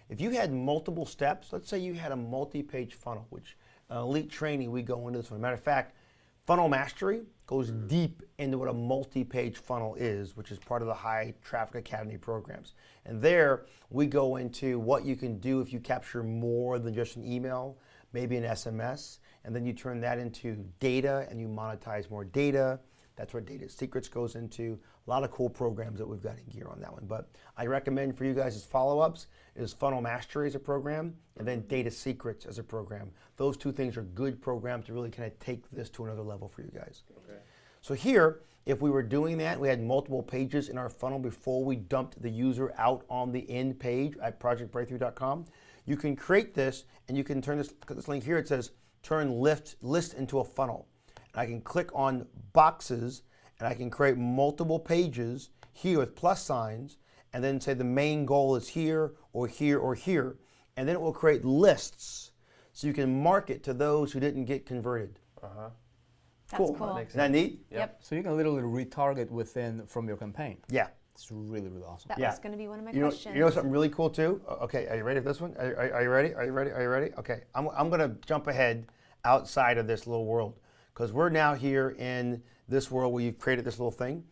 If you had multiple steps, let's say you had a multi-page funnel, which elite training, we go into this one. Matter of fact, Funnel Mastery goes deep into what a multi-page funnel is, which is part of the High Traffic Academy programs. And there, we go into what you can do if you capture more than just an email, maybe an SMS, and then you turn that into data and you monetize more data. That's where Data Secrets goes into. A lot of cool programs that we've got in gear on that one. But I recommend for you guys as follow-ups is Funnel Mastery as a program and then Data Secrets as a program. Those two things are good programs to really kind of take this to another level for you guys. Okay. So here, if we were doing that, we had multiple pages in our funnel before we dumped the user out on the end page at projectbreakthrough.com. You can create this and you can turn this link here. It says turn list into a funnel. And I can click on boxes and I can create multiple pages here with plus signs and then say the main goal is here or here or here. And then it will create lists so you can market to those who didn't get converted. That's cool. Isn't that neat? Yep. So you can literally retarget from your campaign. Yeah. It's really, really awesome. That was going to be one of my You questions. know something really cool too? Okay, are you ready for this one? Are you ready? Are you ready? Are you ready? Okay, I'm going to jump ahead outside of this little world because we're now here in this world where you've created this little thing.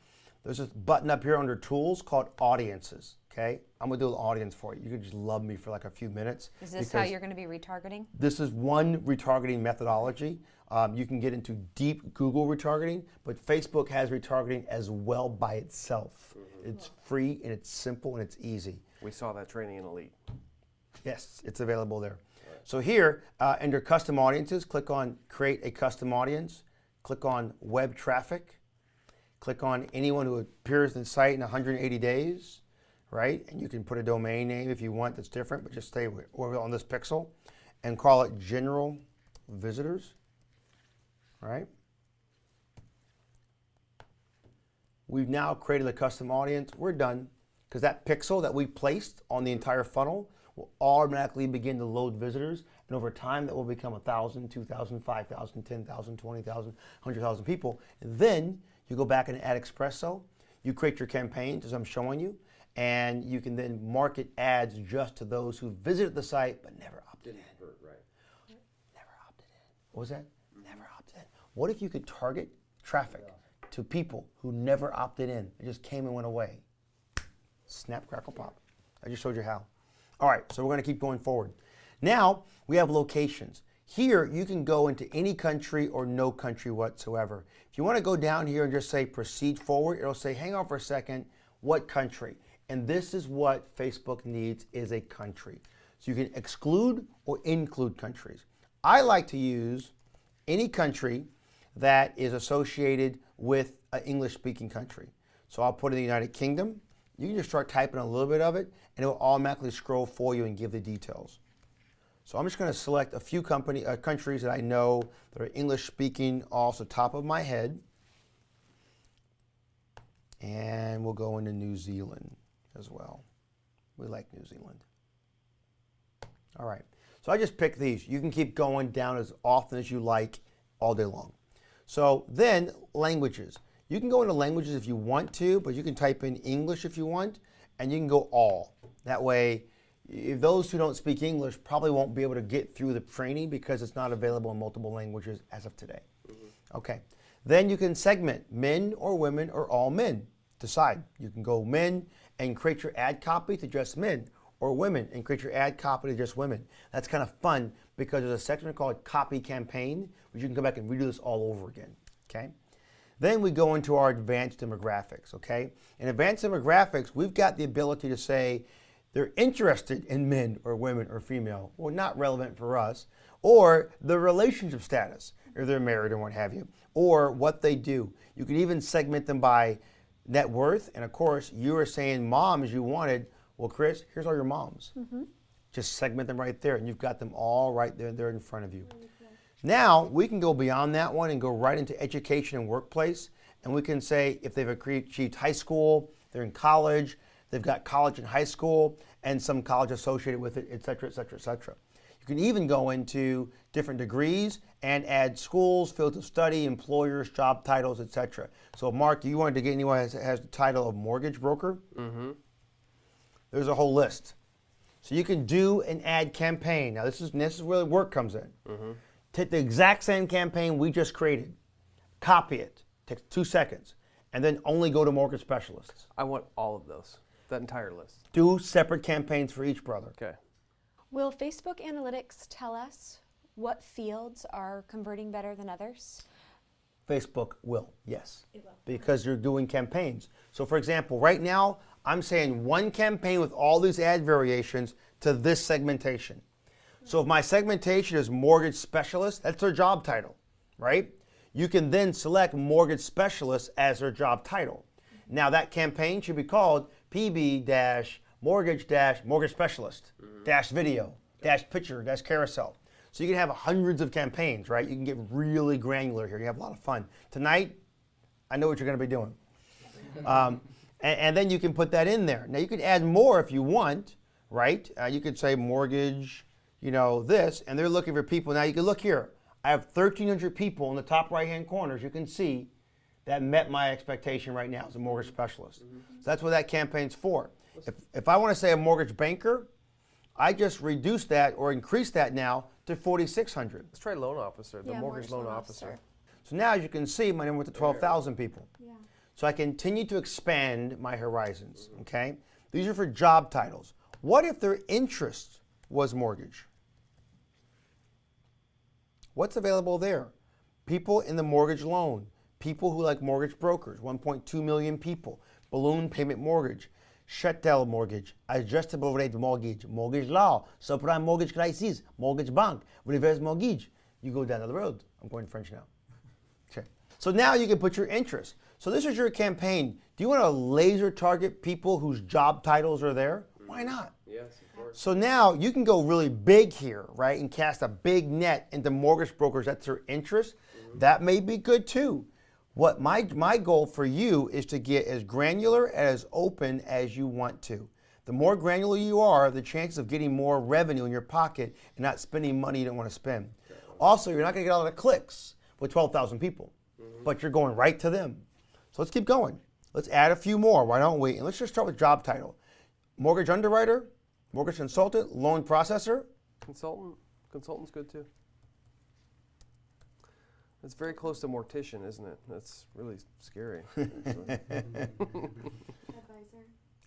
There's this button up here under Tools called Audiences. Okay, I'm going to do an audience for you. You can just love me for like a few minutes. Is this how you're going to be retargeting? This is one retargeting methodology. You can get into deep Google retargeting, but Facebook has retargeting as well by itself. It's free and it's simple and it's easy. We saw that training in Elite. Yes, it's available there. Right. So here, under Custom Audiences, click on Create a Custom Audience. Click on Web Traffic. Click on anyone who appears in the site in 180 days, right? And you can put a domain name if you want that's different, but just stay on this pixel and call it General Visitors, right? We've now created a custom audience. We're done because that pixel that we placed on the entire funnel will automatically begin to load visitors. And over time, that will become 1,000, 2,000, 5,000, 10,000, 20,000, 100,000 people. And then you go back into AdEspresso, you create your campaigns as I'm showing you, and you can then market ads just to those who visited the site but never opted in. What was that? Never opted in. What if you could target traffic to people who never opted in? It just came and went away. Snap, crackle, pop. I just showed you how. All right, so we're going to keep going forward. Now we have locations. Here you can go into any country or no country whatsoever. If you want to go down here and just say proceed forward, it'll say hang on for a second, what country? And this is what Facebook needs, is a country. So you can exclude or include countries. I like to use any country that is associated with an English-speaking country. So I'll put in the United Kingdom. You can just start typing a little bit of it, and it will automatically scroll for you and give the details. So I'm just going to select a few countries that I know that are English-speaking off the top of my head. And we'll go into New Zealand as well. We like New Zealand. All right. So I just picked these. You can keep going down as often as you like all day long. So then languages. You can go into languages if you want to, but you can type in English if you want, and you can go all. That way, if those who don't speak English probably won't be able to get through the training because it's not available in multiple languages as of today. Okay. Then you can segment men or women or all men. Decide. You can go men and create your ad copy to just men, or women and create your ad copy to just women. That's kind of fun because there's a section called copy campaign, which you can go back and redo this all over again. Okay. Then we go into our advanced demographics. Okay. In advanced demographics, we've got the ability to say they're interested in men or women or female. Well, not relevant for us. Or the relationship status, if they're married or what have you, or what they do. You can even segment them by net worth. And of course, you were saying moms you wanted. Well, Chris, here's all your moms. Just segment them right there, and you've got them all right there in front of you. Now, we can go beyond that one and go right into education and workplace. And we can say if they've achieved high school, they're in college, they've got college and high school, and some college associated with it, et cetera, et cetera, et cetera. You can even go into different degrees and add schools, fields of study, employers, job titles, et cetera. So, Mark, you wanted to get anyone that has the title of mortgage broker? There's a whole list. So you can do an ad campaign. Now, this is where the work comes in. Take the exact same campaign we just created, copy it, takes 2 seconds, and then only go to mortgage specialists. I want all of those, that entire list. Do separate campaigns for each brother. Okay. Will Facebook Analytics tell us what fields are converting better than others? Facebook will, yes. It will. Because you're doing campaigns. So for example, right now, I'm saying one campaign with all these ad variations to this segmentation. So if my segmentation is mortgage specialist, that's their job title, right? You can then select mortgage specialist as their job title. Now that campaign should be called PB-mortgage specialist -video -picture -carousel. So you can have hundreds of campaigns, right? You can get really granular here. You have a lot of fun. Tonight, I know what you're going to be doing. And then you can put that in there. Now you can add more if you want, right? You could say mortgage, this, and they're looking for people. Now you can look here. I have 1,300 people in the top right-hand corners. You can see that met my expectation right now as a mortgage specialist. So that's what that campaign's for. If I want to say a mortgage banker, I just reduce that or increase that now to 4,600. Let's try loan officer, the mortgage loan officer. So now, as you can see, my number went to 12,000 people. Yeah. So I continue to expand my horizons, okay? These are for job titles. What if their interest was mortgage? What's available there? People in the mortgage loan, people who like mortgage brokers, 1.2 million people, balloon payment mortgage, chattel mortgage, adjustable rate mortgage, mortgage law, subprime mortgage crisis, mortgage bank, reverse mortgage. You go down the road. I'm going French now. Okay. So now you can put your interest. So this is your campaign. Do you want to laser target people whose job titles are there? Why not? Yes, of course. So now you can go really big here, right, and cast a big net into mortgage brokers. That's their interest. That may be good too. What my goal for you is to get as granular and as open as you want to. The more granular you are, the chances of getting more revenue in your pocket and not spending money you don't want to spend. Also, you're not going to get a lot of clicks with 12,000 people, but you're going right to them. So let's keep going. Let's add a few more. Why don't we? And let's just start with job title. Mortgage underwriter, mortgage consultant, loan processor. Consultant's good too. It's very close to mortician, isn't it? That's really scary. Advisor.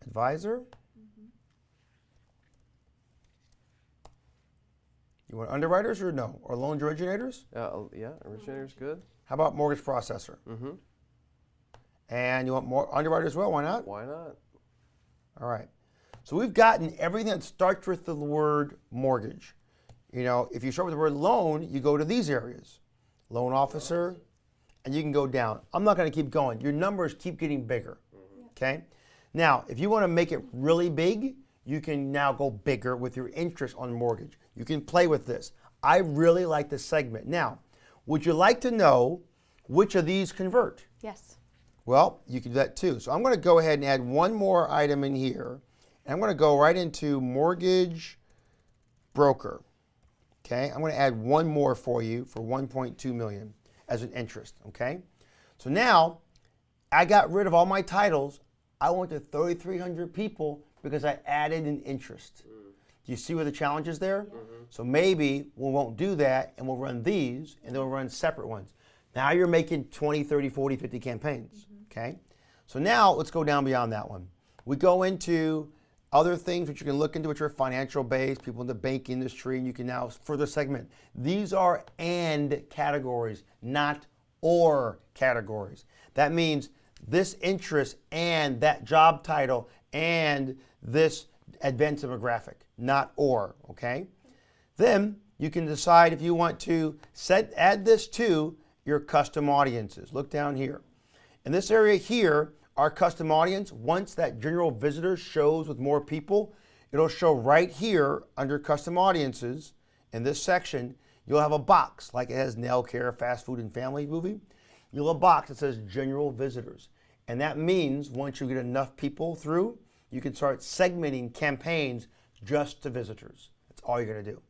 Advisor. You want underwriters or no? Or loan originators? Yeah, originator's good. How about mortgage processor? Mm-hmm. And you want more underwriters as well? Why not? Why not? All right. So we've gotten everything that starts with the word mortgage. You know, if you start with the word loan, you go to these areas. Loan officer, and you can go down. I'm not going to keep going. Your numbers keep getting bigger. Okay? Now, if you want to make it really big, you can now go bigger with your interest on mortgage. You can play with this. I really like this segment. Now, would you like to know which of these convert? Yes. Well, you can do that too. So I'm going to go ahead and add one more item in here. And I'm going to go right into mortgage broker. Okay, I'm going to add one more for you for 1.2 million as an interest. Okay, so now I got rid of all my titles. I went to 3,300 people because I added an interest. Do you see where the challenge is there? So maybe we won't do that and we'll run these and then we'll run separate ones. Now you're making 20, 30, 40, 50 campaigns. Okay, so now let's go down beyond that one. We go into other things which you can look into, which are financial based, people in the bank industry, and you can now further segment. These are and categories, not or categories. That means this interest and that job title and this advanced demographic, not or, okay? Then you can decide if you want to add this to your custom audiences. Look down here. In this area here, our custom audience, once that general visitor shows with more people, it'll show right here under custom audiences in this section. You'll have a box like it has nail care, fast food, and family movie. You'll have a box that says general visitors. And that means once you get enough people through, you can start segmenting campaigns just to visitors. That's all you're going to do.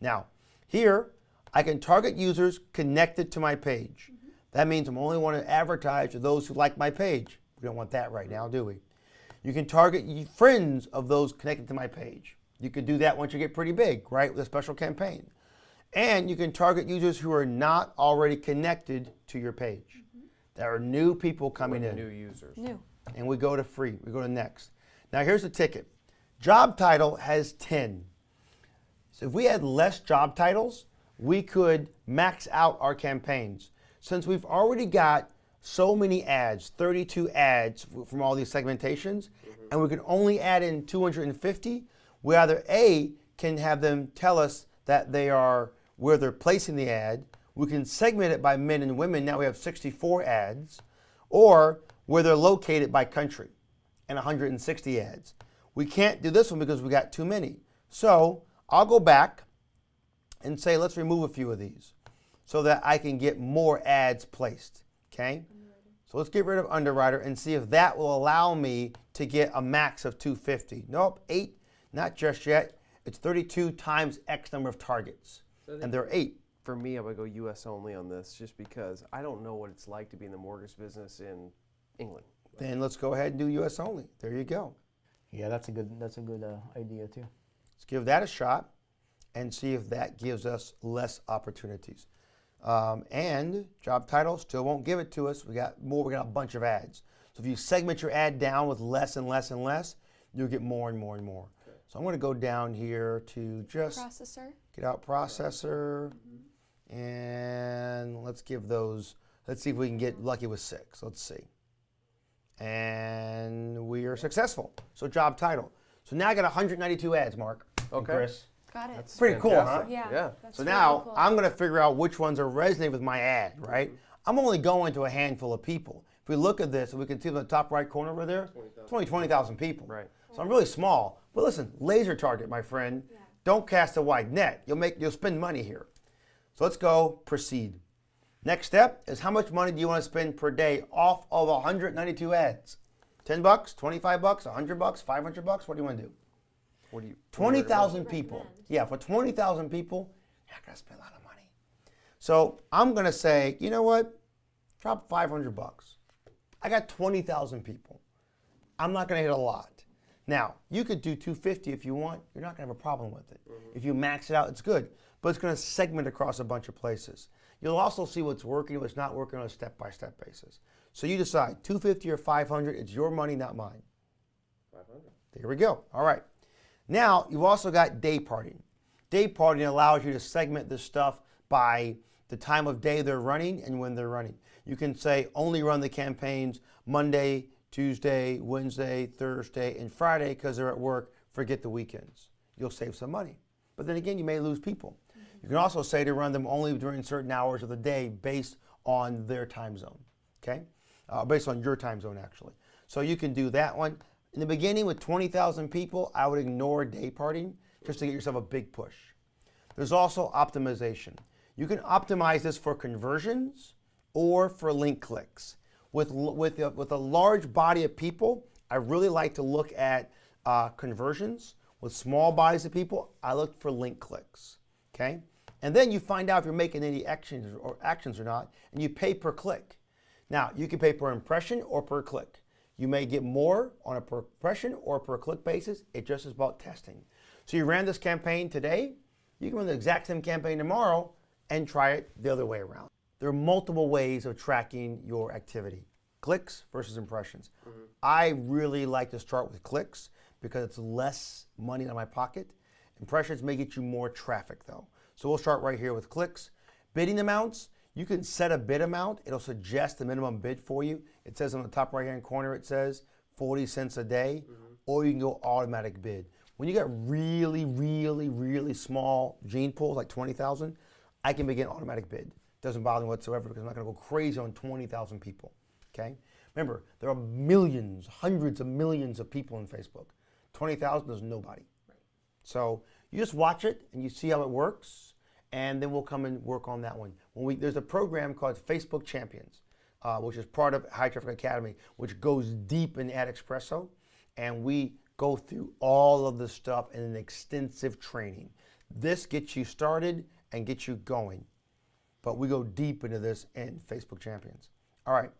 Now, here, I can target users connected to my page. That means I'm only want to advertise to those who like my page. We don't want that right now, do we? You can target friends of those connected to my page. You could do that once you get pretty big, right, with a special campaign. And you can target users who are not already connected to your page. There are new people coming in. New users. New. And we go to free. We go to next. Now here's the ticket. Job title has 10. So if we had less job titles, we could max out our campaigns. Since we've already got so many ads, 32 ads from all these segmentations, and we can only add in 250, we either A, can have them tell us that they are where they're placing the ad, we can segment it by men and women, now we have 64 ads, or where they're located by country, and 160 ads. We can't do this one because we got too many. So I'll go back and say, let's remove a few of these so that I can get more ads placed, okay? So let's get rid of underwriter and see if that will allow me to get a max of 250. Nope, 8, not just yet. It's 32 times X number of targets, and there are 8. For me, I would go U.S. only on this just because I don't know what it's like to be in the mortgage business in England. Then let's go ahead and do US only. There you go. Yeah, that's a good idea too. Let's give that a shot and see if that gives us less opportunities. And job title still won't give it to us. We got a bunch of ads. So if you segment your ad down with less and less and less, you'll get more and more and more. Okay. So I'm going to go down here to just get out processor, and let's give those. Let's see if we can get lucky with 6. Let's see. And we are successful. So job title. So now I got 192 ads, Mark. Okay. Chris. Got it. That's pretty cool, huh? Yeah. So now I'm going to figure out which ones are resonating with my ad, right? I'm only going to a handful of people. If we look at this, and we can see in the top right corner over there, it's only 20,000 people. Right. So I'm really small. But listen, laser target, my friend. Yeah. Don't cast a wide net. You'll spend money here. So let's go proceed. Next step is how much money do you want to spend per day off of 192 ads? $10, $25, $100, $500? What do you want to do? 20,000 people. Yeah, for 20,000 people, you're not going to spend a lot of money. So I'm going to say, you know what? Drop $500. I got 20,000 people. I'm not going to hit a lot. Now, you could do 250 if you want. You're not going to have a problem with it. If you max it out, it's good. But it's going to segment across a bunch of places. You'll also see what's working, what's not working on a step-by-step basis. So you decide, 250 or 500, it's your money, not mine. 500. There we go. All right. Now, you've also got day parting. Day parting allows you to segment this stuff by the time of day they're running and when they're running. You can say only run the campaigns Monday, Tuesday, Wednesday, Thursday, and Friday because they're at work. Forget the weekends. You'll save some money. But then again, you may lose people. You can also say to run them only during certain hours of the day based on their time zone, okay? Based on your time zone, actually. So you can do that one. In the beginning with 20,000 people, I would ignore day parting just to get yourself a big push. There's also optimization. You can optimize this for conversions or for link clicks. With a large body of people, I really like to look at conversions. With small bodies of people, I look for link clicks, okay? And then you find out if you're making any actions or not, and you pay per click. Now, you can pay per impression or per click. You may get more on a per impression or per click basis. It just is about testing. So you ran this campaign today, you can run the exact same campaign tomorrow and try it the other way around. There are multiple ways of tracking your activity. Clicks versus impressions. I really like to start with clicks because it's less money in my pocket. Impressions may get you more traffic though. So we'll start right here with clicks. Bidding amounts, you can set a bid amount. It'll suggest the minimum bid for you. It says on the top right hand corner, it says 40 cents a day, or you can go automatic bid. When you got really small gene pools, like 20,000, I can begin automatic bid. Doesn't bother me whatsoever because I'm not gonna go crazy on 20,000 people, okay? Remember, there are millions, hundreds of millions of people in Facebook. 20,000 is nobody. Right. So you just watch it and you see how it works, and then we'll come and work on that one. There's a program called Facebook Champions, which is part of High Traffic Academy, which goes deep in AdEspresso, and we go through all of the stuff in an extensive training. This gets you started and gets you going, but we go deep into this in Facebook Champions. All right,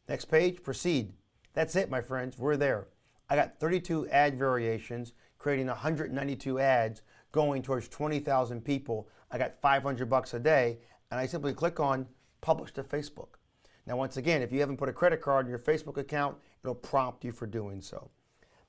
next page, proceed. That's it, my friends, we're there. I got 32 ad variations, creating 192 ads, going towards 20,000 people. I got $500 a day, and I simply click on publish to Facebook. Now, once again, if you haven't put a credit card in your Facebook account, it'll prompt you for doing so.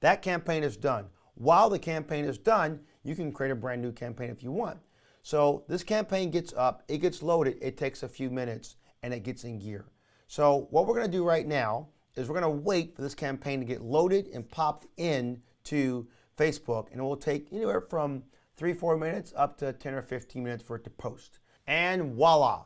That campaign is done. While the campaign is done, you can create a brand new campaign if you want. So this campaign gets up, it gets loaded, it takes a few minutes, and it gets in gear. So what we're gonna do right now is we're gonna wait for this campaign to get loaded and popped in to Facebook, and it will take anywhere from 3-4 minutes up to 10 or 15 minutes for it to post. And voila,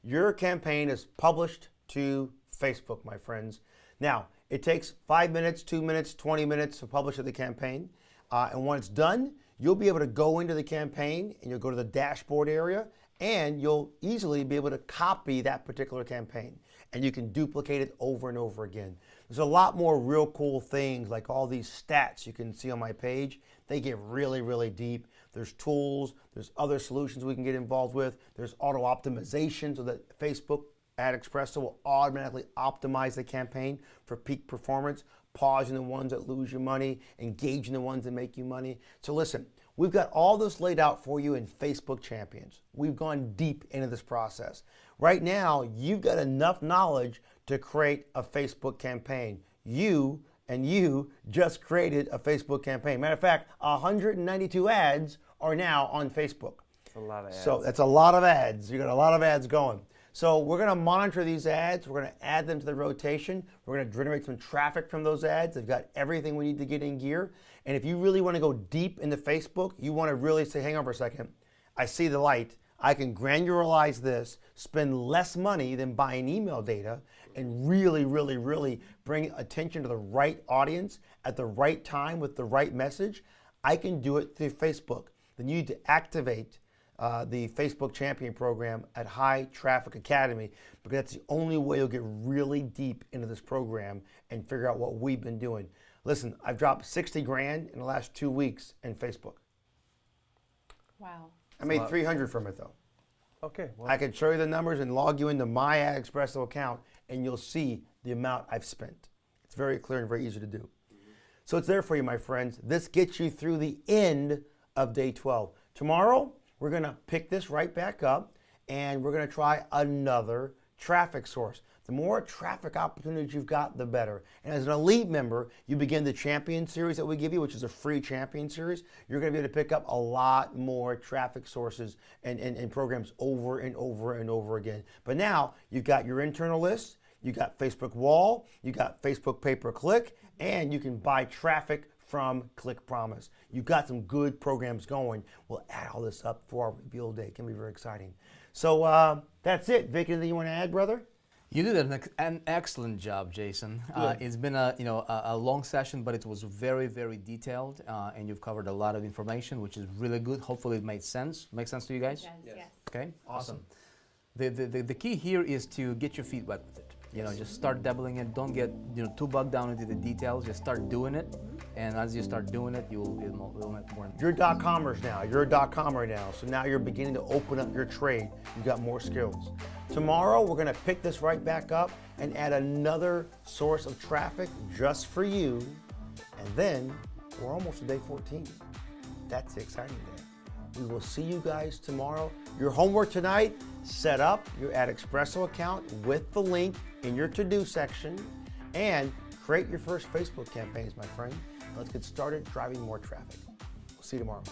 your campaign is published to Facebook, my friends. Now, it takes 5 minutes, 2 minutes, 20 minutes to publish the campaign. And when it's done, you'll be able to go into the campaign and you'll go to the dashboard area and you'll easily be able to copy that particular campaign. And you can duplicate it over and over again. There's a lot more real cool things like all these stats you can see on my page. They get really deep. There's tools, there's other solutions we can get involved with. There's auto optimization so that Facebook AdEspresso will automatically optimize the campaign for peak performance, pausing the ones that lose you money, engaging the ones that make you money. So listen, we've got all this laid out for you in Facebook Champions. We've gone deep into this process. Right now, you've got enough knowledge to create a Facebook campaign. You just created a Facebook campaign. Matter of fact, 192 ads are now on Facebook. That's a lot of ads. So that's a lot of ads. You got a lot of ads going. So we're going to monitor these ads. We're going to add them to the rotation. We're going to generate some traffic from those ads. They've got everything we need to get in gear. And if you really want to go deep into Facebook, you want to really say, hang on for a second. I see the light. I can granularize this, spend less money than buying email data, and really bring attention to the right audience at the right time with the right message. I can do it through Facebook. Then you need to activate the Facebook Champion Program at High Traffic Academy, because that's the only way you'll get really deep into this program and figure out what we've been doing. Listen, I've dropped 60 grand in the last 2 weeks in Facebook. Wow. I made 300 from it though. Okay. Well, I can show you the numbers and log you into my AdEspresso account and you'll see the amount I've spent. It's very clear and very easy to do. So it's there for you, my friends. This gets you through the end of day 12. Tomorrow, we're gonna pick this right back up and we're going to try another traffic source. The more traffic opportunities you've got, the better. And as an elite member, you begin the champion series that we give you, which is a free champion series. You're going to be able to pick up a lot more traffic sources and programs over and over and over again. But now you've got your internal list, you got Facebook Wall, you got Facebook Pay-Per-Click, and you can buy traffic from Click Promise. You've got some good programs going. We'll add all this up for our reveal day. It can be very exciting. So that's it. Vic, anything you want to add, brother? You did an excellent job, Jason. It's been a long session, but it was very, very detailed, and you've covered a lot of information, which is really good. Hopefully, it made sense. Make sense to you guys? Yes. Okay. Awesome. The key here is to get your feet wet with it. Just start dabbling in. Don't get too bogged down into the details. Just start doing it, and as you start doing it, it'll make more. You're a .comers now. You're a .comer now. So now you're beginning to open up your trade. You've got more skills. Tomorrow, we're going to pick this right back up and add another source of traffic just for you. And then we're almost to day 14. That's the exciting day. We will see you guys tomorrow. Your homework tonight, set up your AdEspresso account with the link in your to-do section and create your first Facebook campaigns, my friend. Let's get started driving more traffic. We'll see you tomorrow.